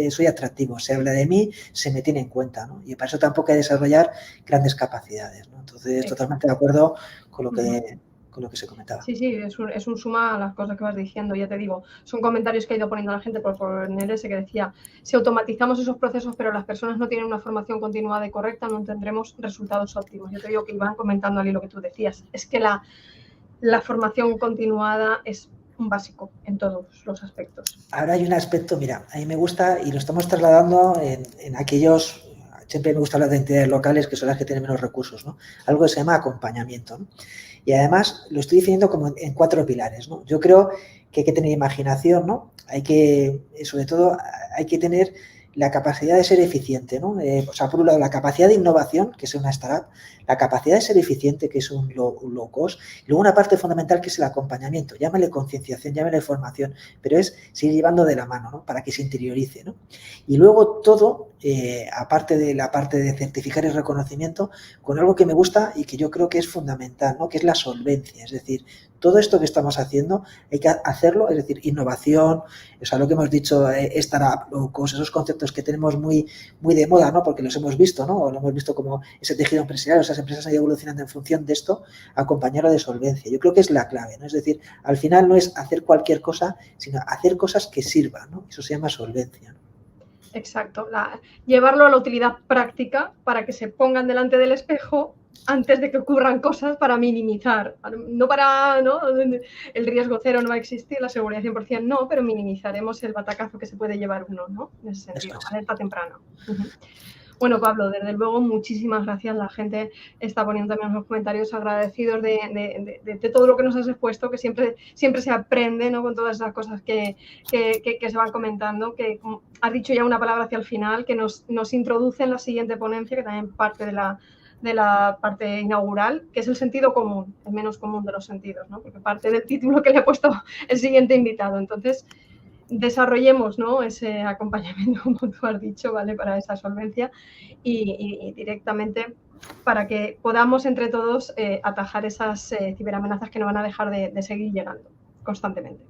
E: soy atractivo, se habla de mí, se me tiene en cuenta, ¿no? Y para eso tampoco hay que desarrollar grandes capacidades, ¿no? Entonces, totalmente de acuerdo con lo que se comentaba.
D: Sí, es un suma a las cosas que vas diciendo, ya te digo. Son comentarios que ha ido poniendo la gente por poner ese que decía, si automatizamos esos procesos pero las personas no tienen una formación continuada y correcta, no tendremos resultados óptimos. Yo te digo que iban comentando al hilo que tú decías. Es que la formación continuada es un básico en todos los aspectos.
E: Ahora hay un aspecto, mira, a mí me gusta y lo estamos trasladando en aquellos, siempre me gusta hablar de entidades locales que son las que tienen menos recursos, ¿no? Algo que se llama acompañamiento, ¿no? Y además lo estoy definiendo como en 4 pilares, ¿no? Yo creo que hay que tener imaginación, ¿no? Sobre todo, hay que tener la capacidad de ser eficiente, ¿no? O sea, por un lado, la capacidad de innovación, que es una startup, la capacidad de ser eficiente, que es un low cost, y luego una parte fundamental que es el acompañamiento, llámale concienciación, llámale formación, pero es seguir llevando de la mano, ¿no? Para que se interiorice, ¿no? Y luego todo, aparte de la parte de certificar y reconocimiento, con algo que me gusta y que yo creo que es fundamental, ¿no? Que es la solvencia, es decir, todo esto que estamos haciendo hay que hacerlo, es decir, innovación, o sea, lo que hemos dicho, startup, low cost, esos conceptos que tenemos muy de moda, ¿no? Porque los hemos visto, ¿no? O lo hemos visto como ese tejido empresarial, esas empresas han ido evolucionando en función de esto, acompañarlo de solvencia. Yo creo que es la clave, ¿no? Es decir, al final no es hacer cualquier cosa, sino hacer cosas que sirvan, ¿no? Eso se llama solvencia, ¿no?
D: Exacto, llevarlo a la utilidad práctica para que se pongan delante del espejo antes de que ocurran cosas para minimizar, ¿no? El riesgo cero no va a existir, la seguridad 100% no, pero minimizaremos el batacazo que se puede llevar uno, ¿no? En ese sentido, alerta temprana. Bueno, Pablo, desde luego, muchísimas gracias. La gente está poniendo también los comentarios agradecidos de todo lo que nos has expuesto, que siempre se aprende, ¿no? Con todas esas cosas que se van comentando, que has dicho ya una palabra hacia el final, que nos introduce en la siguiente ponencia, que también parte de la parte inaugural, que es el sentido común, el menos común de los sentidos, ¿no? Porque parte del título que le ha puesto el siguiente invitado. Entonces, desarrollemos, ¿no? Ese acompañamiento, como tú has dicho, ¿vale? Para esa solvencia y directamente para que podamos entre todos atajar esas ciberamenazas que no van a dejar de seguir llegando constantemente.